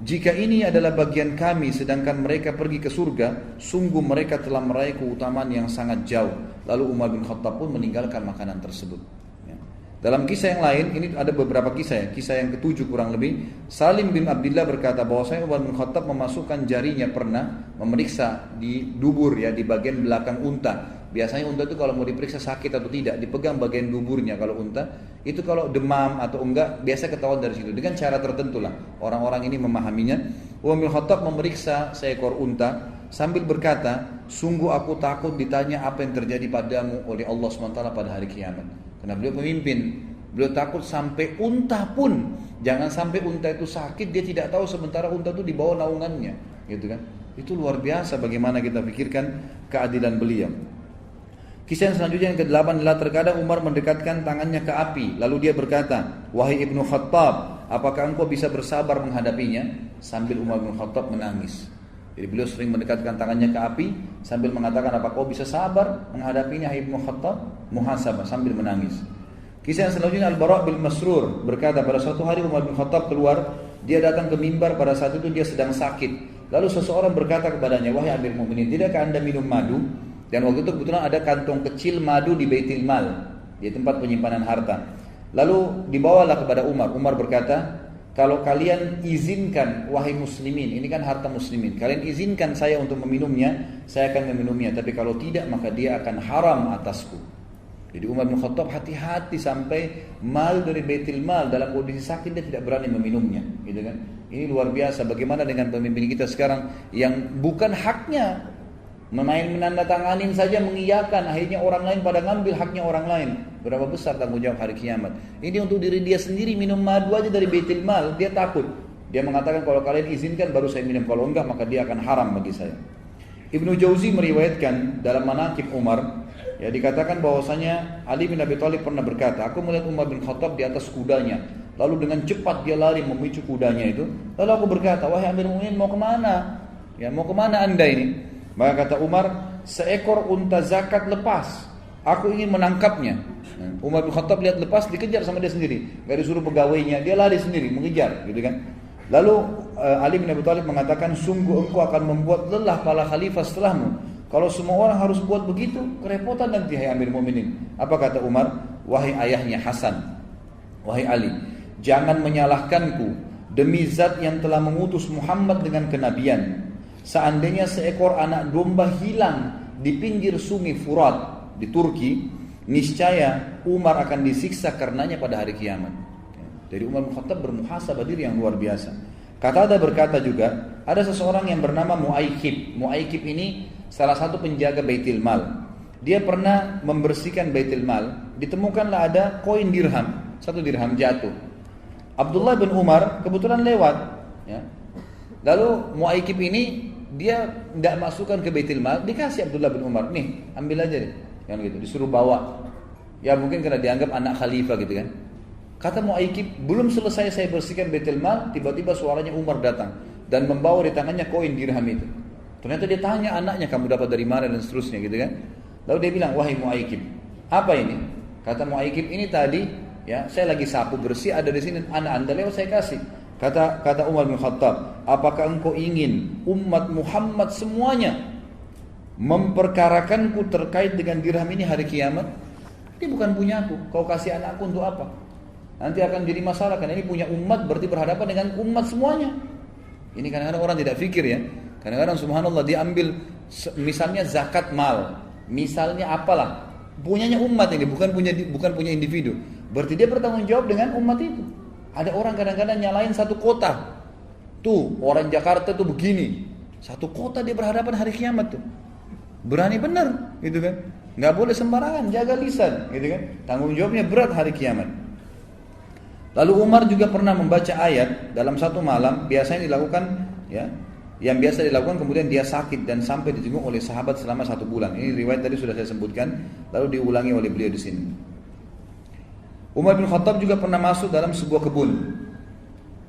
Jika ini adalah bagian kami sedangkan mereka pergi ke surga, sungguh mereka telah meraih keutamaan yang sangat jauh. Lalu Umar bin Khattab pun meninggalkan makanan tersebut. Ya. Dalam kisah yang lain, ini ada beberapa kisah ya. Kisah yang ketujuh kurang lebih, Salim bin Abdullah berkata bahwasanya Umar bin Khattab memasukkan jarinya pernah memeriksa di dubur ya, di bagian belakang unta. Biasanya unta itu kalau mau diperiksa sakit atau tidak, dipegang bagian duburnya. Kalau unta itu kalau demam atau enggak, biasa ketahuan dari situ. Dengan cara tertentu lah orang-orang ini memahaminya. Umar bin Khattab memeriksa seekor unta sambil berkata, sungguh aku takut ditanya apa yang terjadi padamu oleh Allah SWT pada hari kiamat. Karena beliau pemimpin, beliau takut sampai unta pun, jangan sampai unta itu sakit dia tidak tahu sementara unta itu di bawah naungannya, gitu kan? Itu luar biasa bagaimana kita pikirkan keadilan beliau. Kisah yang selanjutnya yang ke-8 adalah terkadang Umar mendekatkan tangannya ke api. Lalu dia berkata, wahai Ibnu Khattab, apakah engkau bisa bersabar menghadapinya? Sambil Umar bin Khattab menangis. Jadi beliau sering mendekatkan tangannya ke api sambil mengatakan, apakah kau bisa sabar menghadapinya hai Ibnu Khattab? Muhasabah sambil menangis. Kisah yang selanjutnya Al-Bara' bin Masrur berkata, pada suatu hari Umar bin Khattab keluar, dia datang ke mimbar, pada saat itu dia sedang sakit. Lalu seseorang berkata kepadanya, wahai Amirul Mukminin, tidakkah Anda minum madu? Dan waktu itu kebetulan ada kantong kecil madu di Baitul Mal, di tempat penyimpanan harta. Lalu dibawalah kepada Umar. Umar berkata, kalau kalian izinkan wahai muslimin, ini kan harta muslimin, kalian izinkan saya untuk meminumnya, saya akan meminumnya, tapi kalau tidak maka dia akan haram atasku. Jadi Umar bin Khattab hati-hati sampai mal dari Baitul Mal dalam kondisi sakit dia tidak berani meminumnya, gitu kan? Ini luar biasa. Bagaimana dengan pemimpin kita sekarang yang bukan haknya, menandatanganin saja mengiyakan, akhirnya orang lain pada ngambil haknya orang lain. Berapa besar tanggung jawab hari kiamat? Ini untuk diri dia sendiri, minum madu aja dari Baitul Mal, dia takut. Dia mengatakan kalau kalian izinkan baru saya minum, kalau enggak maka dia akan haram bagi saya. Ibnu Jauzi meriwayatkan dalam Manaqib Umar, ya, dikatakan bahwasanya Ali bin Abi Thalib pernah berkata, aku melihat Umar bin Khattab di atas kudanya, lalu dengan cepat dia lari memicu kudanya itu. Lalu aku berkata, wahai Amirul Mukminin, mau kemana? Ya, mau kemana anda ini? Maka kata Umar, seekor unta zakat lepas, aku ingin menangkapnya. Umar bin Khattab lihat lepas, dikejar sama dia sendiri, gak disuruh pegawainya, dia lari sendiri mengejar, gitu kan? Lalu Ali bin Abi Thalib mengatakan, sungguh engkau akan membuat lelah para khalifah setelahmu. Kalau semua orang harus buat begitu, kerepotan nanti hai Amir Mu'minin. Apa kata Umar? Wahai ayahnya Hasan, wahai Ali, jangan menyalahkanku demi zat yang telah mengutus Muhammad dengan kenabian. Seandainya seekor anak domba hilang di pinggir sungai Furat di Turki, niscaya Umar akan disiksa karenanya pada hari kiamat. Jadi Umar bin Khattab bermuhasabah diri yang luar biasa. Qatada berkata juga, ada seseorang yang bernama Mu'aikib. Mu'aikib ini salah satu penjaga Baitul Mal. Dia pernah membersihkan Baitul Mal, ditemukanlah ada koin dirham, 1 dirham jatuh. Abdullah bin Umar kebetulan lewat, ya. Lalu Mu'aikib ini dia tidak masukkan ke Baitul Mal, dikasih Abdullah bin Umar, nih ambil aja deh, yang gitu, disuruh bawa. Ya mungkin karena dianggap anak khalifah gitu kan. Kata Mu'aikib, belum selesai saya bersihkan Baitul Mal, tiba-tiba suaranya Umar datang dan membawa di tangannya koin dirham itu. Ternyata dia tanya anaknya, kamu dapat dari mana dan seterusnya gitu kan. Lalu dia bilang, wahai Mu'aikib, apa ini? Kata Mu'aikib, ini tadi ya saya lagi sapu bersih, ada di sini anak anda lewat saya kasih. Kata Umar bin Khattab, apakah engkau ingin umat Muhammad semuanya memperkarakanku terkait dengan dirham ini hari kiamat? Ini bukan punyaku, kau kasih anakku untuk apa? Nanti akan jadi masalah, karena ini punya umat, berarti berhadapan dengan umat semuanya. Ini kadang-kadang orang tidak fikir ya. Kadang-kadang subhanallah dia ambil misalnya zakat mal, misalnya apalah, punyanya umat ini, bukan punya individu. Berarti dia bertanggung jawab dengan umat itu. Ada orang kadang-kadang nyalain satu kota. Tuh, orang Jakarta tuh begini. Satu kota dia berhadapan hari kiamat tuh. Berani benar, gitu kan? Nggak boleh sembarangan, jaga lisan, gitu kan? Tanggung jawabnya berat hari kiamat. Lalu Umar juga pernah membaca ayat dalam satu malam, biasanya dilakukan ya, yang biasa dilakukan, kemudian dia sakit dan sampai dijenguk oleh sahabat selama 1 bulan. Ini riwayat tadi sudah saya sebutkan, lalu diulangi oleh beliau di sini. Umar bin Khattab juga pernah masuk dalam sebuah kebun.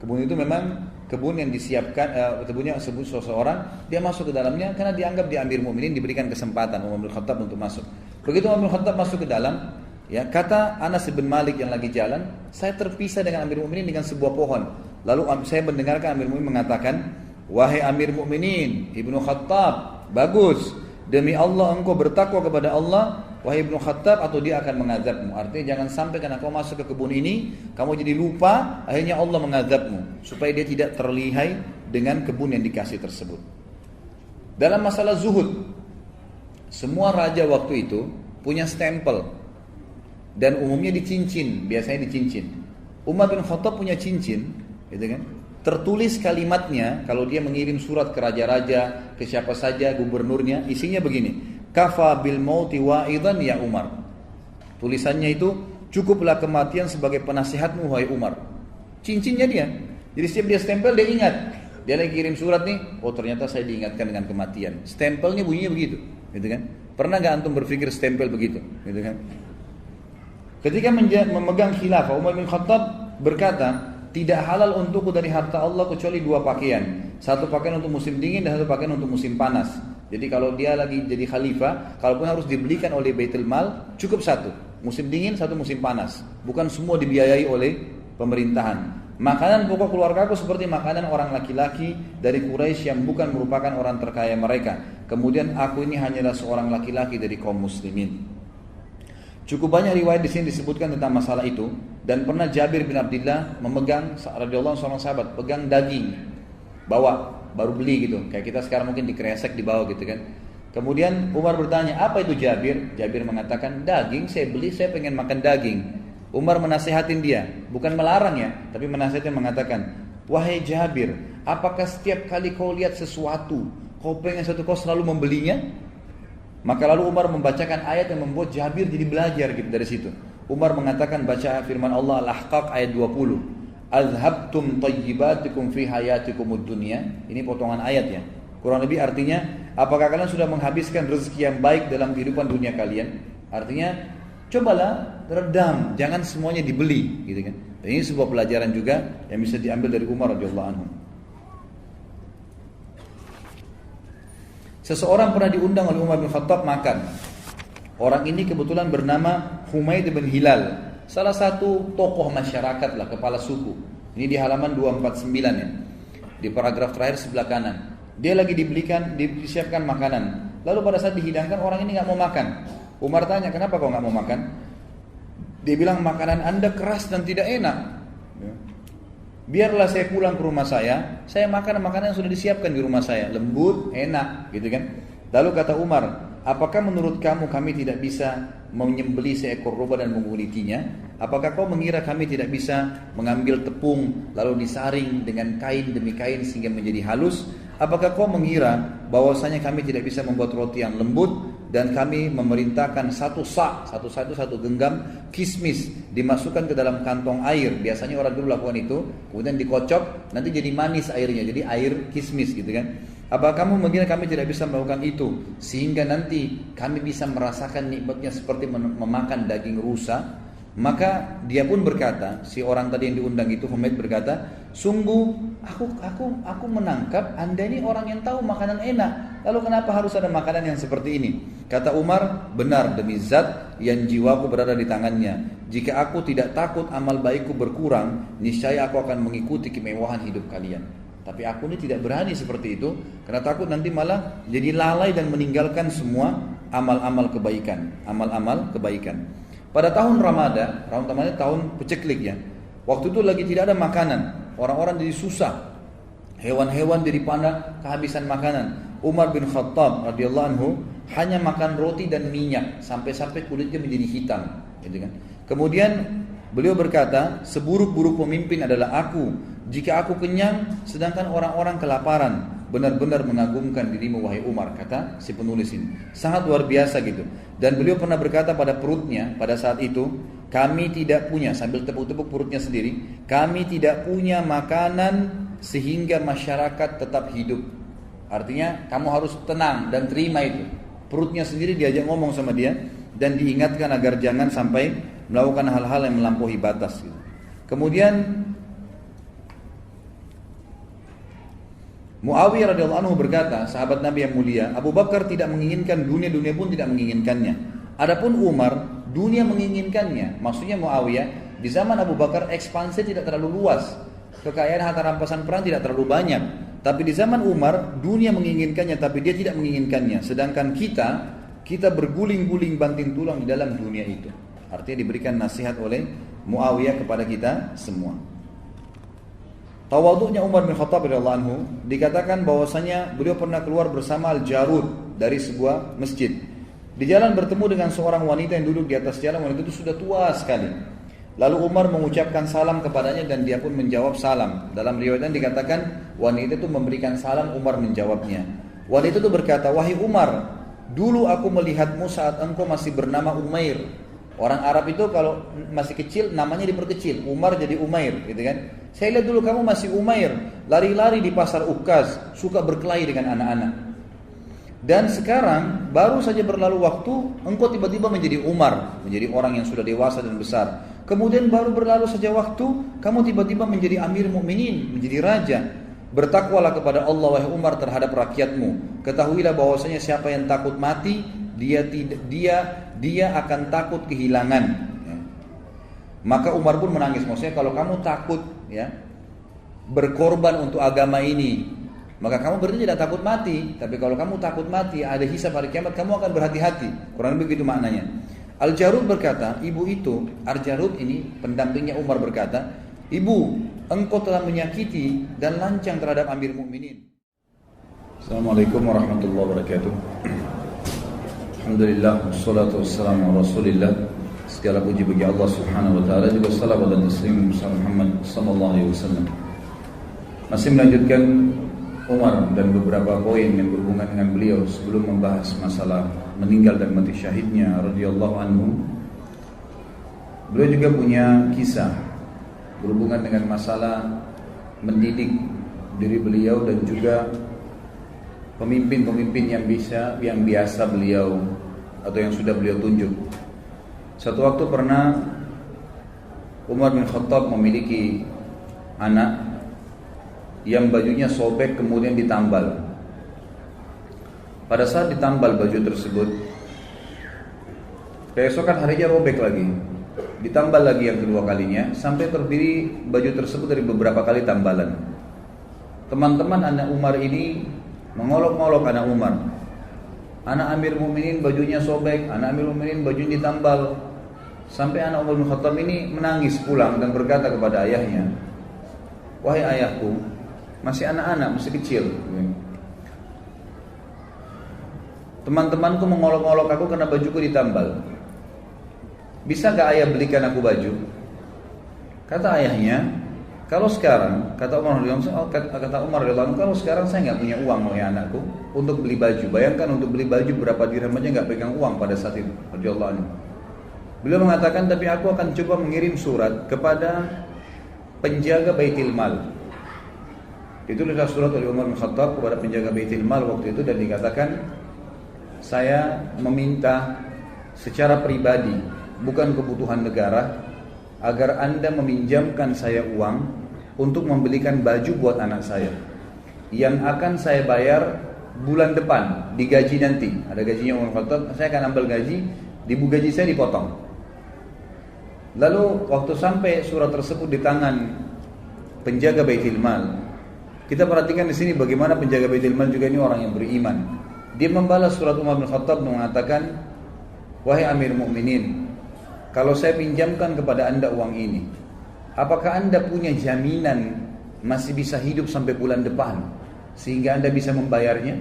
Kebun itu memang kebun yang disiapkan, kebunnya sebut seseorang, dia masuk ke dalamnya karena dianggap di Amir Mu'minin, diberikan kesempatan Umar bin Khattab untuk masuk. Begitu Umar bin Khattab masuk ke dalam, ya, kata Anas bin Malik yang lagi jalan, saya terpisah dengan Amir Mu'minin dengan sebuah pohon. Lalu saya mendengarkan Amir Mu'minin mengatakan, wahai Amir Mu'minin Ibnu Khattab, bagus, demi Allah engkau bertakwa kepada Allah, wahai Ibnu Khattab, atau dia akan mengazabmu. Artinya jangan sampai karena kau masuk ke kebun ini, kamu jadi lupa, akhirnya Allah mengazabmu, supaya dia tidak terlihai dengan kebun yang dikasih tersebut. Dalam masalah zuhud, semua raja waktu itu punya stempel, dan umumnya di cincin, biasanya di cincin. Umar bin Khattab punya cincin, gitu kan? Tertulis kalimatnya, kalau dia mengirim surat ke raja-raja, ke siapa saja, gubernurnya, isinya begini, kafa bil mauti wa'idan ya Umar. Tulisannya itu, cukuplah kematian sebagai penasihatmu wahai Umar. Cincinnya dia. Jadi setiap dia stempel dia ingat. Dia lagi kirim surat nih, oh ternyata saya diingatkan dengan kematian. Stempelnya bunyinya begitu, gitu kan? Pernah nggak antum berpikir stempel begitu, gitu kan? Ketika memegang khilafah, Umar bin Khattab berkata, tidak halal untukku dari harta Allah kecuali 2 pakaian. Satu pakaian untuk musim dingin dan satu pakaian untuk musim panas. Jadi kalau dia lagi jadi khalifah, kalaupun harus dibelikan oleh Baitul Mal, cukup 1. Musim dingin, 1 musim panas. Bukan semua dibiayai oleh pemerintahan. Makanan pokok keluargaku seperti makanan orang laki-laki dari Quraisy yang bukan merupakan orang terkaya mereka. Kemudian aku ini hanyalah seorang laki-laki dari kaum muslimin. Cukup banyak riwayat di sini disebutkan tentang masalah itu. Dan pernah Jabir bin Abdullah memegang, radhiyallahu anhu, seorang sahabat, pegang daging, bawa, baru beli gitu. Kayak kita sekarang mungkin dikresek di bawah gitu kan. Kemudian Umar bertanya, apa itu Jabir? Jabir mengatakan, daging, saya beli, saya pengen makan daging. Umar menasihatin dia, bukan melarang ya, tapi menasihatin, mengatakan, wahai Jabir, apakah setiap kali kau lihat sesuatu, kau pengen sesuatu, kau selalu membelinya? Maka lalu Umar membacakan ayat yang membuat Jabir jadi belajar gitu dari situ. Umar mengatakan, baca firman Allah Al-Ahqaq ayat 20. Azhabtum tayyibatikum fi hayatikumud dunya. Ini potongan ayat ya. Kurang lebih artinya, apakah kalian sudah menghabiskan rezeki yang baik dalam kehidupan dunia kalian? Artinya, cobalah redam, jangan semuanya dibeli, gitu kan. Dan ini sebuah pelajaran juga yang bisa diambil dari Umar radhiyallahu anhu. Seseorang pernah diundang oleh Umar bin Khattab makan. Orang ini kebetulan bernama Humaid bin Hilal, salah satu tokoh masyarakat lah, kepala suku. Ini di halaman 249 ya, di paragraf terakhir sebelah kanan. Dia lagi disiapkan makanan. Lalu pada saat dihidangkan, orang ini nggak mau makan. Umar tanya, kenapa kau nggak mau makan? Dia bilang, makanan Anda keras dan tidak enak. Biarlah saya pulang ke rumah saya makan makanan yang sudah disiapkan di rumah saya, lembut, enak, gitu kan. Lalu kata Umar, apakah menurut kamu kami tidak bisa menyembelih seekor domba dan mengulitinya? Apakah kau mengira kami tidak bisa mengambil tepung lalu disaring dengan kain demi kain sehingga menjadi halus? Apakah kau mengira bahwasanya kami tidak bisa membuat roti yang lembut? Dan kami memerintahkan satu genggam kismis dimasukkan ke dalam kantong air. Biasanya orang dulu lakukan itu, kemudian dikocok, nanti jadi manis airnya, jadi air kismis gitu kan. Apa kamu mengira kami tidak bisa melakukan itu sehingga nanti kami bisa merasakan nikmatnya seperti memakan daging rusa? Maka dia pun berkata, si orang tadi yang diundang itu, Humaid berkata, sungguh aku menangkap Anda ini orang yang tahu makanan enak, lalu kenapa harus ada makanan yang seperti ini? Kata Umar, benar demi zat yang jiwaku berada di tangannya, jika aku tidak takut amal baikku berkurang, niscaya aku akan mengikuti kemewahan hidup kalian. Tapi aku ini tidak berani seperti itu, karena takut nanti malah jadi lalai dan meninggalkan semua amal-amal kebaikan. Pada tahun Ramadan tahun peceklik ya. Waktu itu lagi tidak ada makanan, orang-orang jadi susah, hewan-hewan jadi pada kehabisan makanan. Umar bin Khattab radhiyallahu anhu hanya makan roti dan minyak sampai kulitnya menjadi hitam, gitu kan. Kemudian beliau berkata, seburuk-buruk pemimpin adalah aku jika aku kenyang sedangkan orang-orang kelaparan. Benar-benar mengagumkan dirimu wahai Umar, kata si penulis ini. Sangat luar biasa gitu. Dan beliau pernah berkata pada perutnya pada saat itu, kami tidak punya, sambil tepuk-tepuk perutnya sendiri, kami tidak punya makanan sehingga masyarakat tetap hidup. Artinya kamu harus tenang dan terima itu. Perutnya sendiri diajak ngomong sama dia dan diingatkan agar jangan sampai melakukan hal-hal yang melampaui batas gitu. Kemudian Muawiyah radhiyallahu anhu berkata, sahabat Nabi yang mulia, Abu Bakar tidak menginginkan dunia pun tidak menginginkannya. Adapun Umar, dunia menginginkannya. Maksudnya Muawiyah, di zaman Abu Bakar ekspansi tidak terlalu luas, kekayaan harta rampasan perang tidak terlalu banyak. Tapi di zaman Umar, dunia menginginkannya, tapi dia tidak menginginkannya. Sedangkan kita berguling-guling banting tulang di dalam dunia itu. Artinya diberikan nasihat oleh Muawiyah kepada kita semua. Tawaduknya Umar bin Khattab radhiyallahu anhu dikatakan bahwasanya beliau pernah keluar bersama Al-Jarud dari sebuah masjid. Di jalan bertemu dengan seorang wanita yang duduk di atas jalan. Wanita itu sudah tua sekali. Lalu Umar mengucapkan salam kepadanya dan dia pun menjawab salam. Dalam riwayat dikatakan wanita itu memberikan salam, Umar menjawabnya. Wanita itu berkata, wahai Umar, dulu aku melihatmu saat engkau masih bernama Umair. Orang Arab itu kalau masih kecil namanya diperkecil, Umar jadi Umair, gitu kan? Saya lihat dulu kamu masih Umair, lari-lari di pasar Ukaz, suka berkelahi dengan anak-anak. Dan sekarang baru saja berlalu waktu, engkau tiba-tiba menjadi Umar, menjadi orang yang sudah dewasa dan besar. Kemudian baru berlalu saja waktu, kamu tiba-tiba menjadi Amir Mukminin, menjadi raja. Bertakwalah kepada Allah wahai Umar terhadap rakyatmu. Ketahuilah bahwasanya siapa yang takut mati, dia akan takut kehilangan. Ya. Maka Umar pun menangis. Maksudnya kalau kamu takut ya berkorban untuk agama ini, maka kamu berarti tidak takut mati. Tapi kalau kamu takut mati, ada hisab hari kiamat, kamu akan berhati-hati. Kurang lebih begitu maknanya. Al-Jarud berkata, ibu itu, Al-Jarud ini pendampingnya Umar berkata, ibu, engkau telah menyakiti dan lancang terhadap Amir Mukminin. Assalamualaikum warahmatullahi wabarakatuh. Alhamdulillah, wassalatu wassalamu ala Rasulillah. Segala puji bagi Allah Subhanahu wa taala, juga salawat dan taslim Muhammad sallallahu alaihi wasallam. Masih melanjutkan Umar dan beberapa poin yang berhubungan dengan beliau sebelum membahas masalah meninggal dan mati syahidnya radhiyallahu anhu. Beliau juga punya kisah berhubungan dengan masalah mendidik diri beliau dan juga pemimpin-pemimpin yang biasa beliau atau yang sudah beliau tunjuk. Satu waktu pernah Umar bin Khattab memiliki anak yang bajunya sobek kemudian ditambal. Pada saat ditambal baju tersebut, keesokan harinya robek lagi, ditambal lagi yang kedua kalinya, sampai terdiri baju tersebut dari beberapa kali tambalan. Teman-teman anak Umar ini mengolok-olok anak Umar. Anak Amir Mukminin bajunya sobek, anak Amir Mukminin bajunya ditambal. Sampai anak Umar bin Khattab ini menangis pulang dan berkata kepada ayahnya, wahai ayahku, masih anak-anak, masih kecil. Teman-temanku mengolok-olok aku karena bajuku ditambal. Bisa gak ayah belikan aku baju? Kata ayahnya, kalau sekarang, kata Umar radhiyallahu anhu, kalau sekarang saya nggak punya uang oleh anakku untuk beli baju. Bayangkan untuk beli baju berapa dirham aja nggak pegang uang pada saat itu. Radhiyallahu anhu. Beliau mengatakan, tapi aku akan coba mengirim surat kepada penjaga Baitul Mal. Ditulislah surat oleh Umar bin Khattab kepada penjaga Baitul Mal waktu itu dan dikatakan, saya meminta secara pribadi, bukan kebutuhan negara, agar Anda meminjamkan saya uang untuk membelikan baju buat anak saya yang akan saya bayar bulan depan, digaji nanti. Ada gajinya Umar bin Khattab, saya akan ambil gaji, gaji saya dipotong. Lalu waktu sampai surat tersebut di tangan penjaga Baitul Mal, kita perhatikan di sini bagaimana penjaga Baitul Mal juga ini orang yang beriman. Dia membalas surat Umar bin Khattab mengatakan, wahai Amir Mukminin, kalau saya pinjamkan kepada Anda uang ini, apakah Anda punya jaminan masih bisa hidup sampai bulan depan sehingga Anda bisa membayarnya?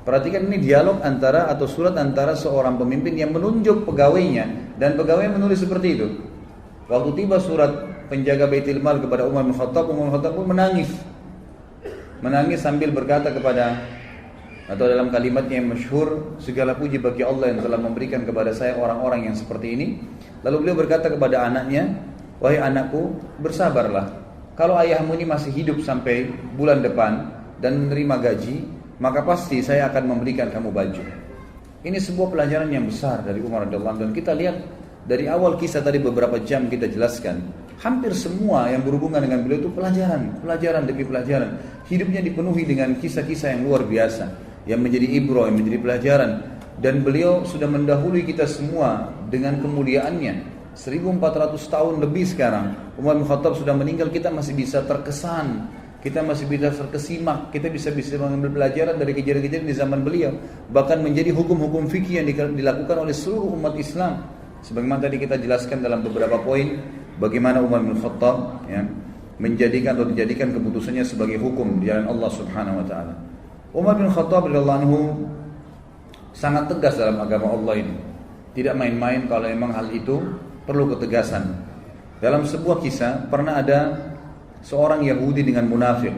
Perhatikan ini dialog antara atau surat antara seorang pemimpin yang menunjuk pegawainya dan pegawai menulis seperti itu. Waktu tiba surat penjaga Baitul Mal kepada Umar bin Khattab, Umar bin Khattab pun menangis sambil berkata kepada, atau dalam kalimatnya yang masyhur, segala puji bagi Allah yang telah memberikan kepada saya orang-orang yang seperti ini. Lalu beliau berkata kepada anaknya, wahai anakku, bersabarlah. Kalau ayahmu ini masih hidup sampai bulan depan dan menerima gaji, maka pasti saya akan memberikan kamu baju. Ini sebuah pelajaran yang besar dari Umar radhiyallahu anhu. Dan kita lihat dari awal kisah tadi beberapa jam kita jelaskan, hampir semua yang berhubungan dengan beliau itu pelajaran demi pelajaran. Hidupnya dipenuhi dengan kisah-kisah yang luar biasa, yang menjadi ibrah, yang menjadi pelajaran. Dan beliau sudah mendahului kita semua dengan kemuliaannya. 1400 tahun lebih sekarang Umar bin Khattab sudah meninggal, kita masih bisa terkesan, kita masih bisa terkesimak, kita bisa mengambil pelajaran dari kejadian-kejadian di zaman beliau. Bahkan menjadi hukum-hukum fikih yang dilakukan oleh seluruh umat Islam. Sebagaimana tadi kita jelaskan dalam beberapa poin, bagaimana Umar bin Khattab menjadikan atau dijadikan keputusannya sebagai hukum di jalan Allah Subhanahu wa taala. Umar bin Khattab radhiyallahu anhu sangat tegas dalam agama Allah ini. Tidak main-main kalau memang hal itu perlu ketegasan. Dalam sebuah kisah pernah ada seorang Yahudi dengan munafik.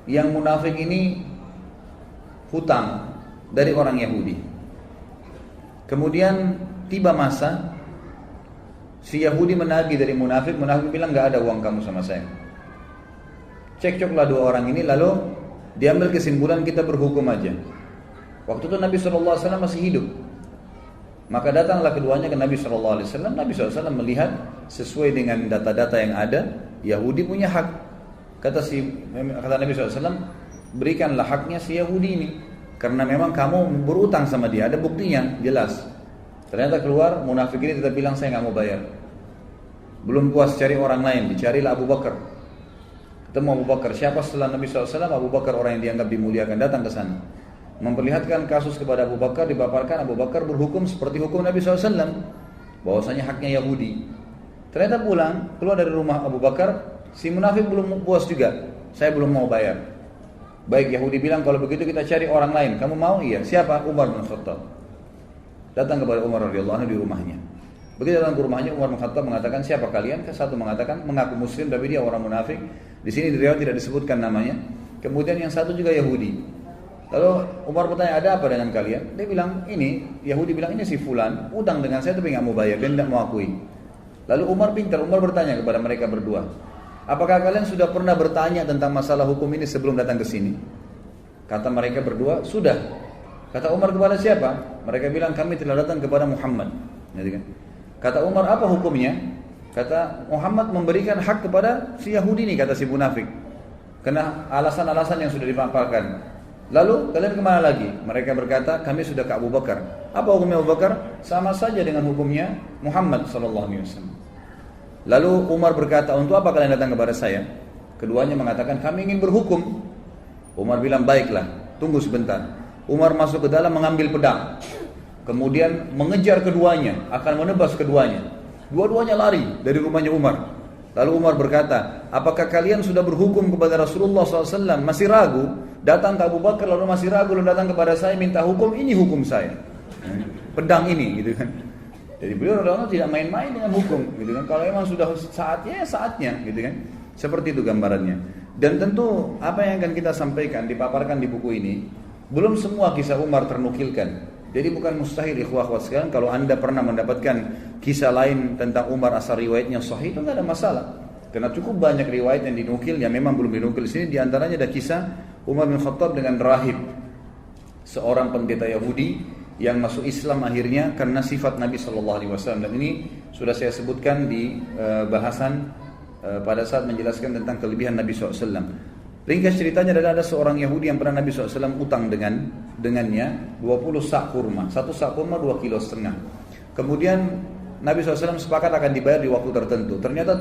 Yang munafik ini hutang dari orang Yahudi. Kemudian tiba masa si Yahudi menagih dari munafik bilang nggak ada uang kamu sama saya. Cekcoklah dua orang ini, lalu diambil kesimpulan kita berhukum aja. Waktu itu Nabi SAW masih hidup. Maka datanglah keduanya ke Nabi SAW. Nabi SAW melihat sesuai dengan data-data yang ada, Yahudi punya hak. Kata Nabi SAW, berikanlah haknya si Yahudi ini, karena memang kamu berutang sama dia, ada buktinya jelas. Ternyata keluar munafik ini tetap bilang saya nggak mau bayar. Belum puas cari orang lain, dicarilah Abu Bakar. Ketemu Abu Bakar, siapa setelah Nabi SAW? Abu Bakar, orang yang dianggap dimuliakan, datang ke sana. memperlihatkan kasus kepada Abu Bakar, dipaparkan. Abu Bakar berhukum seperti hukum Nabi SAW, bahwasanya haknya Yahudi. Ternyata pulang, keluar dari rumah Abu Bakar, si munafik belum puas juga, saya belum mau bayar. Baik, Yahudi bilang kalau begitu kita cari orang lain. Kamu mau? Iya. Siapa? Umar bin Khattab. Datang kepada Umar radhiyallahu anhu di rumahnya. Begitu datang ke rumahnya, Umar bin Khattab mengatakan, siapa kalian? Satu mengatakan mengaku muslim tapi dia orang munafik. Di sini di riwayat tidak disebutkan namanya. Kemudian yang satu juga Yahudi. Lalu Umar bertanya, ada apa dengan kalian? Dia bilang, ini Yahudi bilang, ini si fulan utang dengan saya tapi nggak mau bayar, dia tidak mau akui. Lalu Umar pintar, Umar bertanya kepada mereka berdua, apakah kalian sudah pernah bertanya tentang masalah hukum ini sebelum datang ke sini? Kata mereka berdua, sudah. Kata Umar kepada siapa? Mereka bilang, kami telah datang kepada Muhammad. Kata Umar, apa hukumnya? Kata Muhammad memberikan hak kepada si Yahudi ini, kata si munafik, karena alasan-alasan yang sudah dipaparkan. Lalu kalian kemana lagi? Mereka berkata, kami sudah ke Abu Bakar. Apa hukumnya Abu Bakar? Sama saja dengan hukumnya Muhammad SAW. Lalu Umar berkata, untuk apa kalian datang kepada saya? Keduanya mengatakan, kami ingin berhukum. Umar bilang, baiklah, tunggu sebentar. Umar masuk ke dalam mengambil pedang, kemudian mengejar keduanya, akan menebas keduanya. Dua-duanya lari dari rumahnya Umar. Lalu Umar berkata, apakah kalian sudah berhukum kepada Rasulullah SAW? Masih ragu? Datang ke Abu Bakar lalu masih ragu, lalu datang kepada saya minta hukum, ini hukum saya. Pedang ini, gitu kan. Jadi beliau radhiyallahu tidak main-main dengan hukum, gitu kan. Kalau memang sudah saatnya, ya saatnya, gitu kan. Seperti itu gambarannya. Dan tentu apa yang akan kita sampaikan, dipaparkan di buku ini, belum semua kisah Umar ternukilkan. Jadi bukan mustahil ikhwah-ikhwat sekalian, kalau anda pernah mendapatkan kisah lain tentang Umar asal riwayatnya sahih, itu tidak ada masalah. Karena cukup banyak riwayat yang dinukil yang memang belum dinukil di sini. Di antaranya ada kisah Umar bin Khattab dengan rahib, seorang pendeta Yahudi yang masuk Islam akhirnya karena sifat Nabi SAW. Dan ini sudah saya sebutkan di bahasan pada saat menjelaskan tentang kelebihan Nabi SAW. Ringkas ceritanya adalah ada seorang Yahudi yang pernah Nabi SAW utang dengannya 20 sak kurma. Satu sak kurma 2,5 kilo. Kemudian Nabi SAW sepakat akan dibayar di waktu tertentu. Ternyata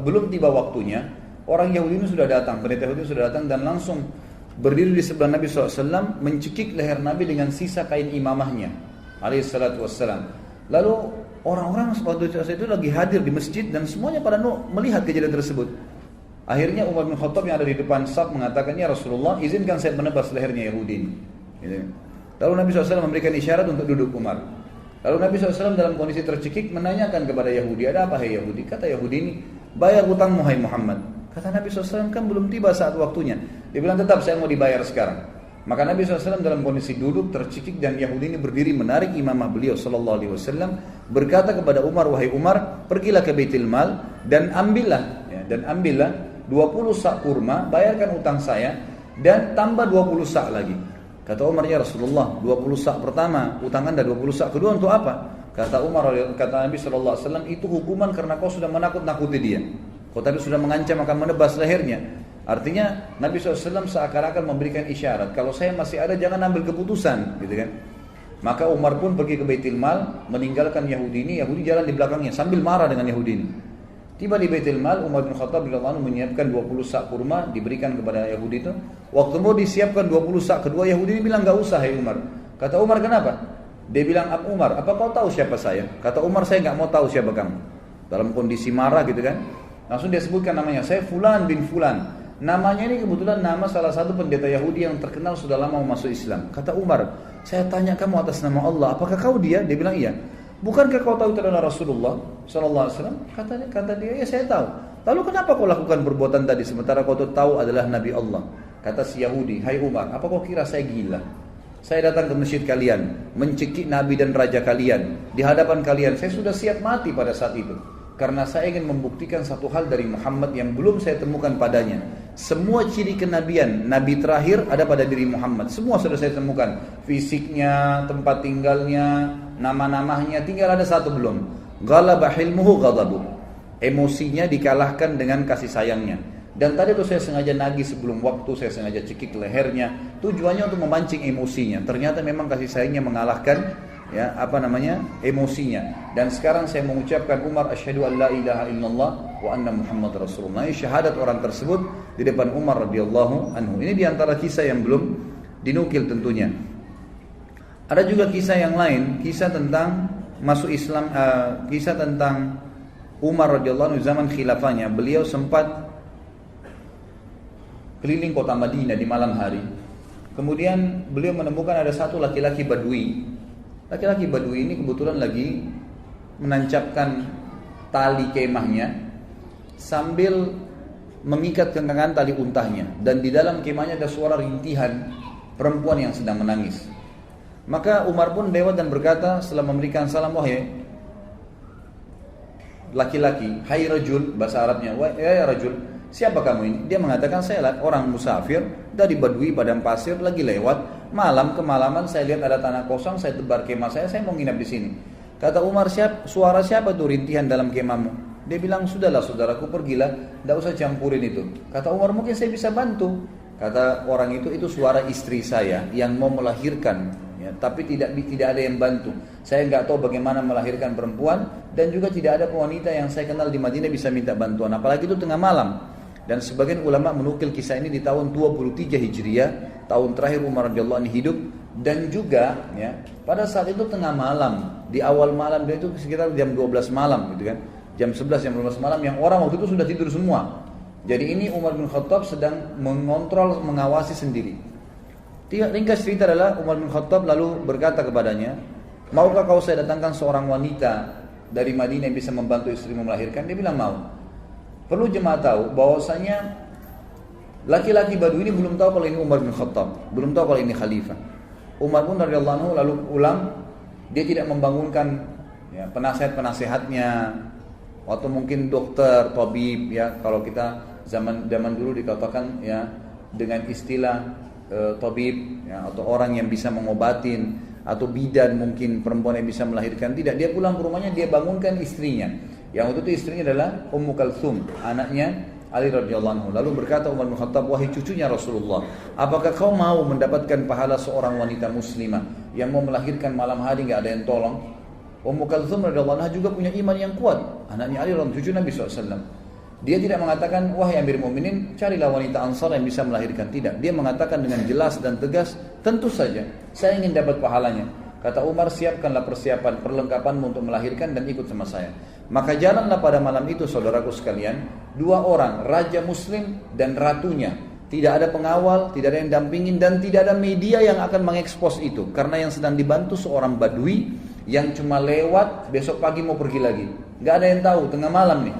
belum tiba waktunya, orang Yahudi ini sudah datang, pendeta Yahudi sudah datang dan langsung berdiri di sebelah Nabi SAW, mencekik leher Nabi dengan sisa kain imamahnya alaihissalatu wassalam. Lalu orang-orang waktu itu lagi hadir di masjid dan semuanya pada melihat kejadian tersebut. Akhirnya Umar bin Khattab yang ada di depan saf mengatakan, ya Rasulullah, izinkan saya menebas lehernya Yahudi ini. Lalu Nabi SAW memberikan isyarat untuk duduk Umar. Lalu Nabi SAW dalam kondisi tercekik menanyakan kepada Yahudi, ada apa hai Yahudi? Kata Yahudi ini, bayar hutangmu hai Muhammad. Kata Nabi SAW, kan belum tiba saat waktunya. Dia bilang, tetap saya mau dibayar sekarang. Maka Nabi SAW dalam kondisi duduk tercekik dan Yahudi ini berdiri menarik imamah beliau SAW, berkata kepada Umar, wahai Umar, pergilah ke Baitul Mal dan ambillah 20 sak kurma, bayarkan utang saya dan tambah 20 sak lagi. Kata Umar, ya Rasulullah, 20 sak pertama utang anda, 20 sak kedua untuk apa? Kata Umar, kata Nabi SAW, itu hukuman karena kau sudah menakut-nakuti dia. Kau tadi sudah mengancam akan menebas lehernya. Artinya Nabi SAW seakan-akan memberikan isyarat, kalau saya masih ada jangan ambil keputusan, gitu kan? Maka Umar pun pergi ke Baitul Mal, meninggalkan Yahudi ini. Yahudi jalan di belakangnya sambil marah dengan Yahudi ini. Tiba di Baitul Mal, Umar bin Khattab radhiyallahu anhu menyiapkan 20 sak kurma, diberikan kepada Yahudi itu. Waktu mau disiapkan 20 sak kedua, Yahudi ini bilang, enggak usah hai Umar. Kata Umar, kenapa? Dia bilang, Umar, apa kau tahu siapa saya? Kata Umar, saya enggak mau tahu siapa kamu. Dalam kondisi marah gitu kan. Langsung dia sebutkan namanya, saya Fulan bin Fulan. Namanya ini kebetulan nama salah satu pendeta Yahudi yang terkenal sudah lama masuk Islam. Kata Umar, saya tanya kamu atas nama Allah, apakah kau dia? Dia bilang, iya. Bukankah kau tahu itu adalah Rasulullah sallallahu alaihi wasallam? Kata dia, ya saya tahu. Lalu kenapa kau lakukan perbuatan tadi sementara kau tahu adalah Nabi Allah? Kata si Yahudi, hai Umar, apa kau kira saya gila? Saya datang ke masjid kalian, mencekik Nabi dan Raja kalian di hadapan kalian. Saya sudah siap mati pada saat itu. Karena saya ingin membuktikan satu hal dari Muhammad yang belum saya temukan padanya. Semua ciri kenabian Nabi terakhir ada pada diri Muhammad. Semua sudah saya temukan. Fisiknya, tempat tinggalnya, nama-namanya, tinggal ada satu belum. Ghalaba hilmuhu ghadabu. Emosinya dikalahkan dengan kasih sayangnya. Dan tadi itu saya sengaja nagih sebelum waktu, saya sengaja cekik lehernya. Tujuannya untuk memancing emosinya. Ternyata memang kasih sayangnya mengalahkan emosinya. Dan sekarang saya mengucapkan Umar asyhadu an la ilaha illallah wa anna Muhammad Rasulullah. Ini syahadat orang tersebut di depan Umar radhiyallahu anhu. Ini diantara kisah yang belum dinukil tentunya. Ada juga kisah yang lain, kisah tentang masuk Islam, kisah tentang Umar radhiyallahu anhu zaman khilafahnya. Beliau sempat keliling kota Madinah di malam hari. Kemudian beliau menemukan ada satu laki-laki Badui. Laki-laki Badui ini kebetulan lagi menancapkan tali kemahnya sambil mengikat kencangan tali untahnya, dan di dalam kemahnya ada suara rintihan perempuan yang sedang menangis. Maka Umar pun lewat dan berkata setelah memberikan salam, wahai laki-laki, hai rajul, bahasa Arabnya, wahai rajul, siapa kamu ini? Dia mengatakan, saya orang musafir dari Badui padang pasir, lagi lewat malam, kemalaman saya lihat ada tanah kosong, saya tebar kemah saya mau nginap di sini. Kata Umar, suara siapa tuh rintihan dalam kemahmu? Dia bilang, sudahlah saudaraku, pergilah, tidak usah campurin itu. Kata Umar, mungkin saya bisa bantu. Kata orang itu suara istri saya yang mau melahirkan, ya, tapi tidak ada yang bantu. Saya nggak tahu bagaimana melahirkan perempuan, dan juga tidak ada wanita yang saya kenal di Madinah bisa minta bantuan, apalagi itu tengah malam. Dan sebagian ulama menukil kisah ini di tahun 23 Hijriah, tahun terakhir Umar radhiyallahu anhu hidup. Dan juga ya, pada saat itu tengah malam, di awal malam, dia itu sekitar jam 12 malam gitu kan, jam 11, jam 12 malam, yang orang waktu itu sudah tidur semua. Jadi ini Umar bin Khattab sedang mengontrol, mengawasi sendiri. Ringkas cerita adalah Umar bin Khattab lalu berkata kepadanya, maukah kau saya datangkan seorang wanita dari Madinah yang bisa membantu istrimu melahirkan? Dia bilang mau. Perlu jemaah tahu bahwasanya laki-laki Badui ini belum tahu kalau ini Umar bin Khattab, belum tahu kalau ini khalifah. Umar pun radhiyallahu anhu lalu pulang, dia tidak membangunkan ya, penasihat-penasihatnya, atau mungkin dokter, tabib, ya, kalau kita zaman dulu dikatakan ya dengan istilah tabib, ya, atau orang yang bisa mengobatin, atau bidan mungkin perempuan yang bisa melahirkan. Tidak, dia pulang ke rumahnya, dia bangunkan istrinya. Yang waktu itu istrinya adalah Ummu Kalthum, anaknya Ali radhiyallahu anhu. Lalu berkata Umar bin Khattab, wahai cucunya Rasulullah, apakah kau mau mendapatkan pahala seorang wanita muslimah yang mau melahirkan malam hari nggak ada yang tolong? Ummu Kalthum radhiyallahu anha juga punya iman yang kuat, anaknya Ali radhiyallahu anhu, cucu Nabi SAW. Dia tidak mengatakan, wahai Amir Mu'minin, carilah wanita Ansar yang bisa melahirkan. Tidak, dia mengatakan dengan jelas dan tegas, tentu saja saya ingin dapat pahalanya. Kata Umar, siapkanlah persiapan, perlengkapanmu untuk melahirkan dan ikut sama saya. Maka jalanlah pada malam itu, saudaraku sekalian, dua orang, raja muslim dan ratunya. Tidak ada pengawal, tidak ada yang dampingin, dan tidak ada media yang akan mengekspos itu. Karena yang sedang dibantu seorang Badui yang cuma lewat, besok pagi mau pergi lagi. Gak ada yang tahu, tengah malam nih.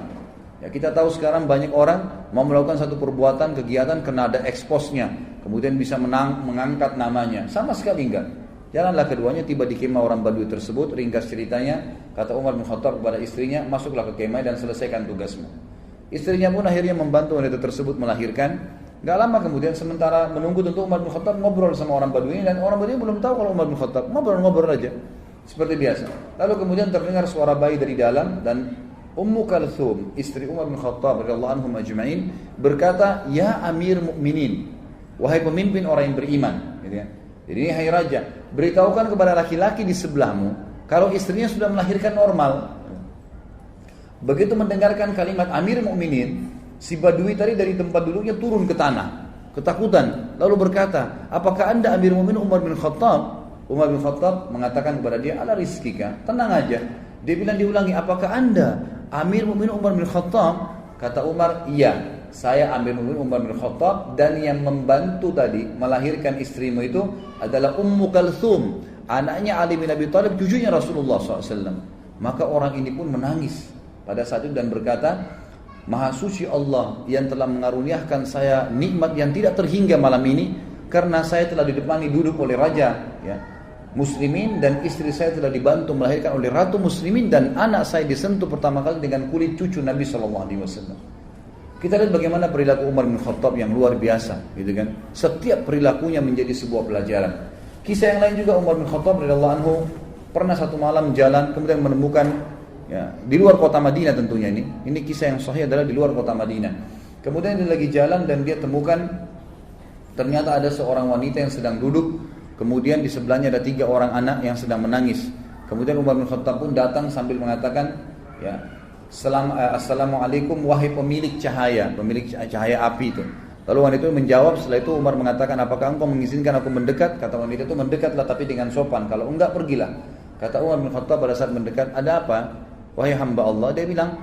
Ya, kita tahu sekarang banyak orang mau melakukan satu perbuatan, kegiatan, kena ada eksposnya, kemudian bisa mengangkat namanya. Sama sekali enggak. Jalanlah keduanya, tiba di kemah orang Badui tersebut. Ringkas ceritanya, kata Umar bin Khattab kepada istrinya, masuklah ke kemah dan selesaikan tugasmu. Istrinya pun akhirnya membantu wanita tersebut melahirkan. Gak lama kemudian, sementara menunggu, tentu Umar bin Khattab ngobrol sama orang Badui ini, dan orang Badui belum tahu kalau Umar bin Khattab, ngobrol-ngobrol aja seperti biasa. Lalu kemudian terdengar suara bayi dari dalam, dan Ummu Kalthum, istri Umar bin Khattab radhiyallahu anhum ajma'in, berkata, ya Amir Mukminin, wahai pemimpin orang yang beriman, gitu ya. Jadi ini, hai raja, beritahukan kepada laki-laki di sebelahmu kalau istrinya sudah melahirkan normal. Begitu mendengarkan kalimat Amir Mukminin, si Badui tadi dari tempat duduknya turun ke tanah, ketakutan, lalu berkata, apakah anda Amir Mukminin Umar bin Khattab? Umar bin Khattab mengatakan kepada dia, ala rizkika, tenang aja. Dia bilang, diulangi, apakah anda Amir Mukminin Umar bin Khattab? Kata Umar, iya, saya Amir Mukminin Umar bin Khattab, dan yang membantu tadi melahirkan istrimu itu adalah Ummu Kalthum, anaknya Ali bin Abi Thalib, cucunya Rasulullah SAW. Maka orang ini pun menangis pada saat itu dan berkata, Maha suci Allah yang telah mengaruniakan saya nikmat yang tidak terhingga malam ini, karena saya telah didepani duduk oleh raja, ya, muslimin, dan istri saya telah dibantu melahirkan oleh ratu muslimin, dan anak saya disentuh pertama kali dengan kulit cucu Nabi SAW. Kita lihat bagaimana perilaku Umar bin Khattab yang luar biasa, gitu kan? Setiap perilakunya menjadi sebuah pelajaran. Kisah yang lain juga, Umar bin Khattab radhiyallahu anhu pernah satu malam jalan, kemudian menemukan, ya, di luar kota Madinah tentunya ini. Ini kisah yang sahih adalah di luar kota Madinah. Kemudian dia lagi jalan dan dia temukan ternyata ada seorang wanita yang sedang duduk. Kemudian di sebelahnya ada 3 orang anak yang sedang menangis. Kemudian Umar bin Khattab pun datang sambil mengatakan, ya, Assalamualaikum wahai pemilik cahaya api itu. Lalu wanita itu menjawab, setelah itu Umar mengatakan, apakah engkau mengizinkan aku mendekat? Kata wanita itu, mendekatlah tapi dengan sopan, kalau enggak pergilah. Kata Umar bin Khattab pada saat mendekat, ada apa? Wahai hamba Allah, dia bilang,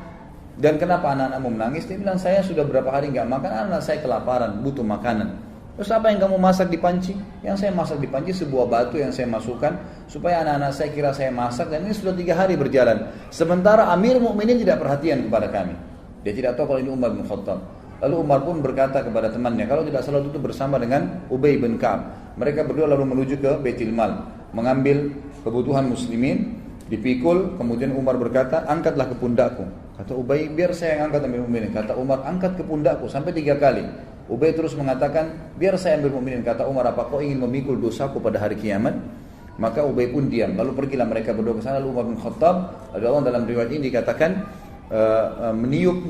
dan kenapa anak-anakmu menangis? Dia bilang, saya sudah berapa hari enggak makan, anak saya kelaparan, butuh makanan. Terus apa yang kamu masak di panci? Yang saya masak di panci sebuah batu yang saya masukkan supaya anak-anak saya kira saya masak, dan ini sudah 3 hari berjalan. Sementara Amir Mukminin tidak perhatian kepada kami. Dia tidak tahu kalau ini Umar bin Khattab. Lalu Umar pun berkata kepada temannya, kalau tidak salah itu bersama dengan Ubay bin Ka'ab. Mereka berdua lalu menuju ke Baitul Mal, mengambil kebutuhan muslimin, dipikul. Kemudian Umar berkata, angkatlah ke pundakku. Kata Ubay, biar saya yang angkat Amir Mukminin. Kata Umar, angkat ke pundakku sampai 3 kali. Ubay terus mengatakan, biar saya Amir Mukminin. Kata Umar, apa kau ingin memikul dosaku pada hari kiamat? Maka Ubay pun diam. Lalu pergilah mereka berdua ke sana. Lalu Umar bin Khattab, Allah dalam riwayat ini dikatakan meniup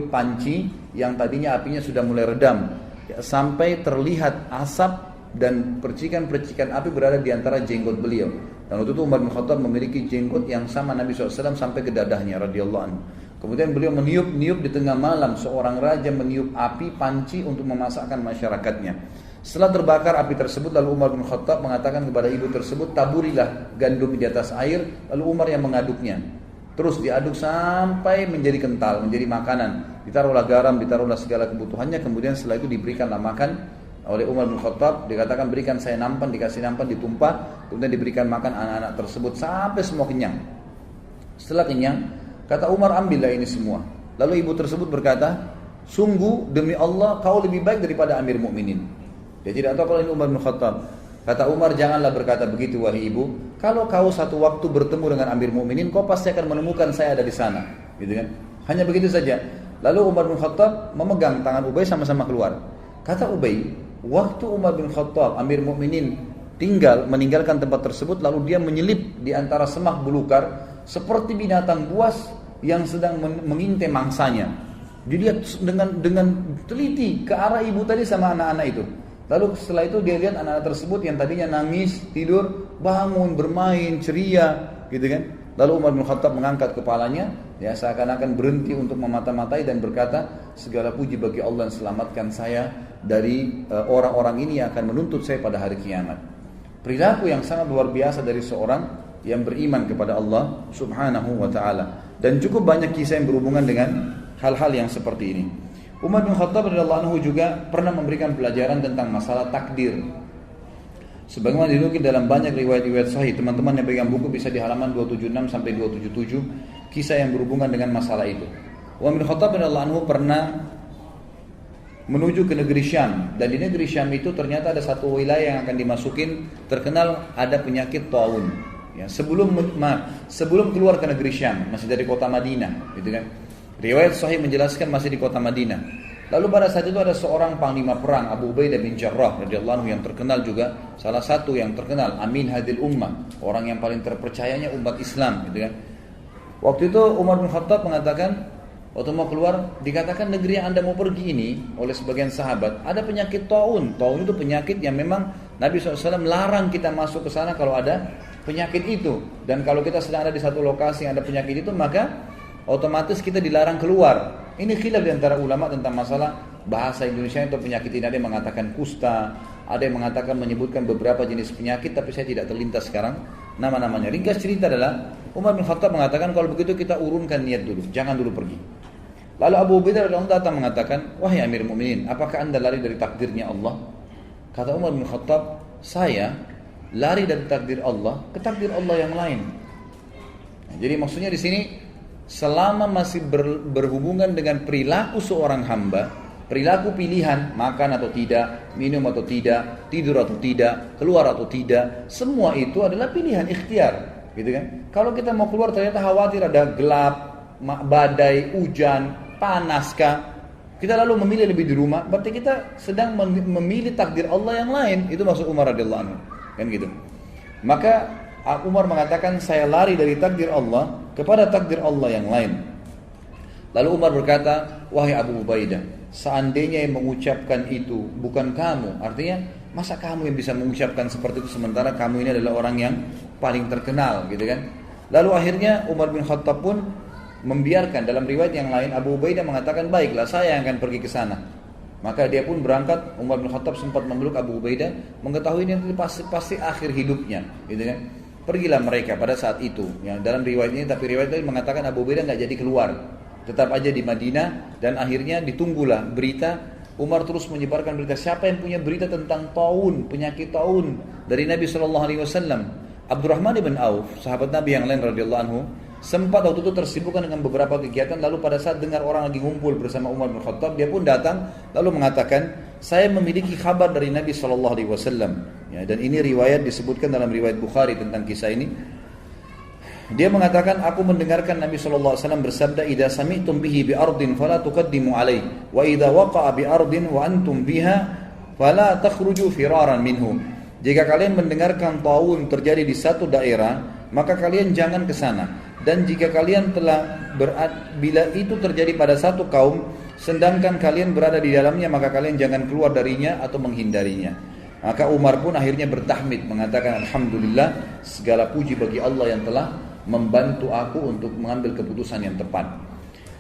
panci yang tadinya apinya sudah mulai redam, ya, sampai terlihat asap dan percikan-percikan api berada di antara jenggot beliau. Dan waktu itu Umar bin Khattab memiliki jenggot yang sama Nabi SAW sampai ke dadahnya radhiyallahu anhu. Kemudian beliau meniup di tengah malam, seorang raja meniup api panci untuk memasakkan masyarakatnya. Setelah terbakar api tersebut, lalu Umar bin Khattab mengatakan kepada ibu tersebut, taburilah gandum di atas air. Lalu Umar yang mengaduknya. Terus diaduk sampai menjadi kental, menjadi makanan. Ditaruhlah garam, ditaruhlah segala kebutuhannya. Kemudian setelah itu diberikanlah makan oleh Umar bin Khattab. Dikatakan, berikan saya nampan, dikasih nampan, ditumpah. Kemudian diberikan makan anak-anak tersebut sampai semua kenyang. Setelah kenyang, kata Umar, ambillah ini semua. Lalu ibu tersebut berkata, sungguh demi Allah kau lebih baik daripada Amir Mukminin. Dia tidak tahu kalau ini Umar bin Khattab. Kata Umar, janganlah berkata begitu wahai ibu. Kalau kau satu waktu bertemu dengan Amir Mukminin, kau pasti akan menemukan saya ada di sana, gitu kan? Hanya begitu saja. Lalu Umar bin Khattab memegang tangan Ubay, sama-sama keluar. Kata Ubay, waktu Umar bin Khattab, Amir Mukminin meninggalkan tempat tersebut, lalu dia menyelip di antara semak belukar seperti binatang buas yang sedang mengintai mangsanya. Dilihat dengan teliti ke arah ibu tadi sama anak-anak itu. Lalu setelah itu dia lihat anak-anak tersebut yang tadinya nangis, tidur, bangun, bermain, ceria, gitu kan. Lalu Umar bin Khattab mengangkat kepalanya, ya, seakan-akan berhenti untuk memata-matai dan berkata, segala puji bagi Allah yang selamatkan saya dari orang-orang ini yang akan menuntut saya pada hari kiamat. Perilaku yang sangat luar biasa dari seorang yang beriman kepada Allah Subhanahu wa ta'ala. Dan cukup banyak kisah yang berhubungan dengan hal-hal yang seperti ini. Umar bin Khattab radhiyallahu anhu juga pernah memberikan pelajaran tentang masalah takdir. Sebagaimana dinukil dalam banyak riwayat-riwayat sahih, teman-teman yang pegang buku bisa di halaman 276 sampai 277 kisah yang berhubungan dengan masalah itu. Umar bin Khattab radhiyallahu anhu pernah menuju ke negeri Syam, dan di negeri Syam itu ternyata ada satu wilayah yang akan dimasukin, terkenal ada penyakit taun. Ya, sebelum keluar ke negeri Syam, masih dari kota Madinah, gitu kan. Riwayat sahih menjelaskan masih di kota Madinah. Lalu pada saat itu ada seorang panglima perang, Abu Ubaidah bin Jarrah radhiyallahu anhu, yang terkenal juga, salah satu yang terkenal, Amin Hadil Ummah, orang yang paling terpercayanya umat Islam, gitu kan. Waktu itu Umar bin Khattab mengatakan, waktu mau keluar, dikatakan negeri yang Anda mau pergi ini oleh sebagian sahabat ada penyakit taun. Taun itu penyakit yang memang Nabi SAW larang kita masuk ke sana kalau ada penyakit itu. Dan kalau kita sedang ada di satu lokasi yang ada penyakit itu, maka otomatis kita dilarang keluar. Ini khilaf di antara ulama tentang masalah bahasa Indonesia atau penyakit ini. Ada yang mengatakan kusta, ada yang mengatakan menyebutkan beberapa jenis penyakit, tapi saya tidak terlintas sekarang nama-namanya. Ringkas cerita adalah Umar bin Khattab mengatakan, kalau begitu kita urunkan niat dulu, jangan dulu pergi. Lalu Abu Ubaidah radhiyallahu anhu datang mengatakan, wahai Amir Mukminin, apakah anda lari dari takdirnya Allah? Kata Umar bin Khattab, saya lari dari takdir Allah ke takdir Allah yang lain. Nah, jadi maksudnya di sini, selama masih berhubungan dengan perilaku seorang hamba, perilaku pilihan, makan atau tidak, minum atau tidak, tidur atau tidak, keluar atau tidak, semua itu adalah pilihan ikhtiar, gitu kan? Kalau kita mau keluar ternyata khawatir ada gelap, badai, hujan, panaskah, kita lalu memilih lebih di rumah, berarti kita sedang memilih takdir Allah yang lain. Itu maksud Umar radhiyallahu anhu, kan gitu. Maka Umar mengatakan, saya lari dari takdir Allah kepada takdir Allah yang lain. Lalu Umar berkata, wahai Abu Ubaidah, seandainya yang mengucapkan itu bukan kamu, artinya masa kamu yang bisa mengucapkan seperti itu sementara kamu ini adalah orang yang paling terkenal, gitu kan? Lalu akhirnya Umar bin Khattab pun membiarkan. Dalam riwayat yang lain Abu Ubaidah mengatakan, baiklah saya yang akan pergi ke sana. Maka dia pun berangkat. Umar bin Khattab sempat memeluk Abu Ubaidah, mengetahui ini pasti akhir hidupnya, gitu kan. Pergilah mereka pada saat itu. Ya, dalam riwayat ini, tapi riwayat ini mengatakan Abu Ubaidah nggak jadi keluar, tetap aja di Madinah, dan akhirnya ditunggulah berita. Umar terus menyebarkan berita, siapa yang punya berita tentang taun, penyakit taun dari Nabi SAW. Abdurrahman bin Auf, sahabat Nabi yang lain radhiyallahu anhu, sempat waktu itu tersibukkan dengan beberapa kegiatan. Lalu pada saat dengar orang lagi ngumpul bersama Umar bin Khattab, dia pun datang lalu mengatakan, saya memiliki kabar dari Nabi SAW. Ya, dan ini riwayat disebutkan dalam riwayat Bukhari tentang kisah ini. Dia mengatakan, aku mendengarkan Nabi SAW bersabda, idza sami'tum bihi bi ardin fala tuqaddimu alaihi, wa idza waqa'a bi ardin wa antum biha fala takhruju firaran minhu. Jika kalian mendengarkan taun terjadi di satu daerah, maka kalian jangan ke sana. Dan jika kalian bila itu terjadi pada satu kaum, sedangkan kalian berada di dalamnya, maka kalian jangan keluar darinya atau menghindarinya. Maka Umar pun akhirnya bertahmid, mengatakan, alhamdulillah, segala puji bagi Allah yang telah membantu aku untuk mengambil keputusan yang tepat.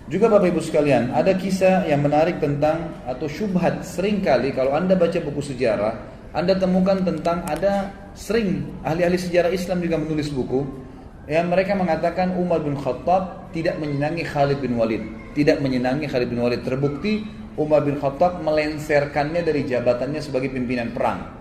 Juga Bapak Ibu sekalian, ada kisah yang menarik tentang, atau syubhat, seringkali kalau Anda baca buku sejarah, Anda temukan tentang, ada sering ahli-ahli sejarah Islam juga menulis buku yang mereka mengatakan Umar bin Khattab tidak menyenangi Khalid bin Walid. Tidak menyenangi Khalid bin Walid. Terbukti Umar bin Khattab melenserkannya dari jabatannya sebagai pimpinan perang.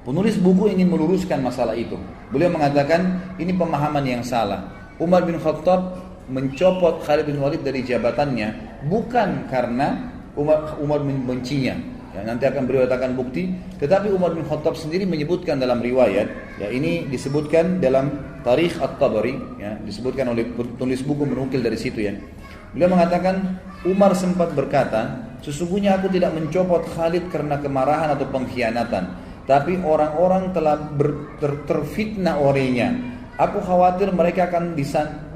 Penulis buku ingin meluruskan masalah itu. Beliau mengatakan ini pemahaman yang salah. Umar bin Khattab mencopot Khalid bin Walid dari jabatannya bukan karena Umar membencinya. Ya, nanti akan beliau katakan bukti. Tetapi Umar bin Khattab sendiri menyebutkan dalam riwayat, ya ini disebutkan dalam Tarikh At-Tabari, ya, disebutkan oleh penulis buku menukil dari situ ya. Beliau mengatakan Umar sempat berkata, sesungguhnya aku tidak mencopot Khalid karena kemarahan atau pengkhianatan, tapi orang-orang telah terfitnah olehnya. Aku khawatir mereka akan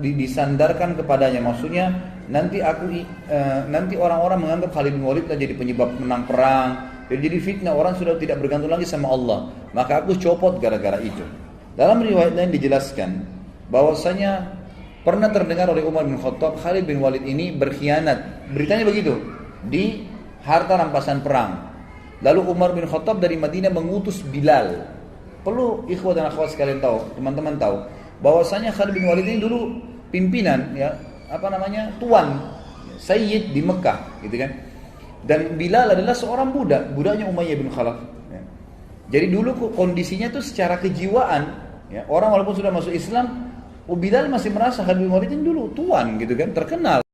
disandarkan kepadanya. Maksudnya nanti orang-orang menganggap Khalid bin Walid jadi penyebab menang perang. Jadi fitnah, orang sudah tidak bergantung lagi sama Allah. Maka aku copot gara-gara itu. Dalam riwayat lain dijelaskan bahwasanya pernah terdengar oleh Umar bin Khattab Khalid bin Walid ini berkhianat. Beritanya begitu di harta rampasan perang. Lalu Umar bin Khattab dari Madinah mengutus Bilal. Perlu ikhwah dan akhwat sekalian tahu, teman-teman tahu bahwasanya Khalid bin Walid ini dulu pimpinan, ya, tuan, sayyid di Mekah, gitu kan. Dan Bilal adalah seorang budaknya Umayyah bin Khalaf. Ya. Jadi dulu kondisinya tuh secara kejiwaan, ya, orang walaupun sudah masuk Islam, Bilal masih merasa Khalid bin Walid ini dulu tuan, gitu kan, terkenal.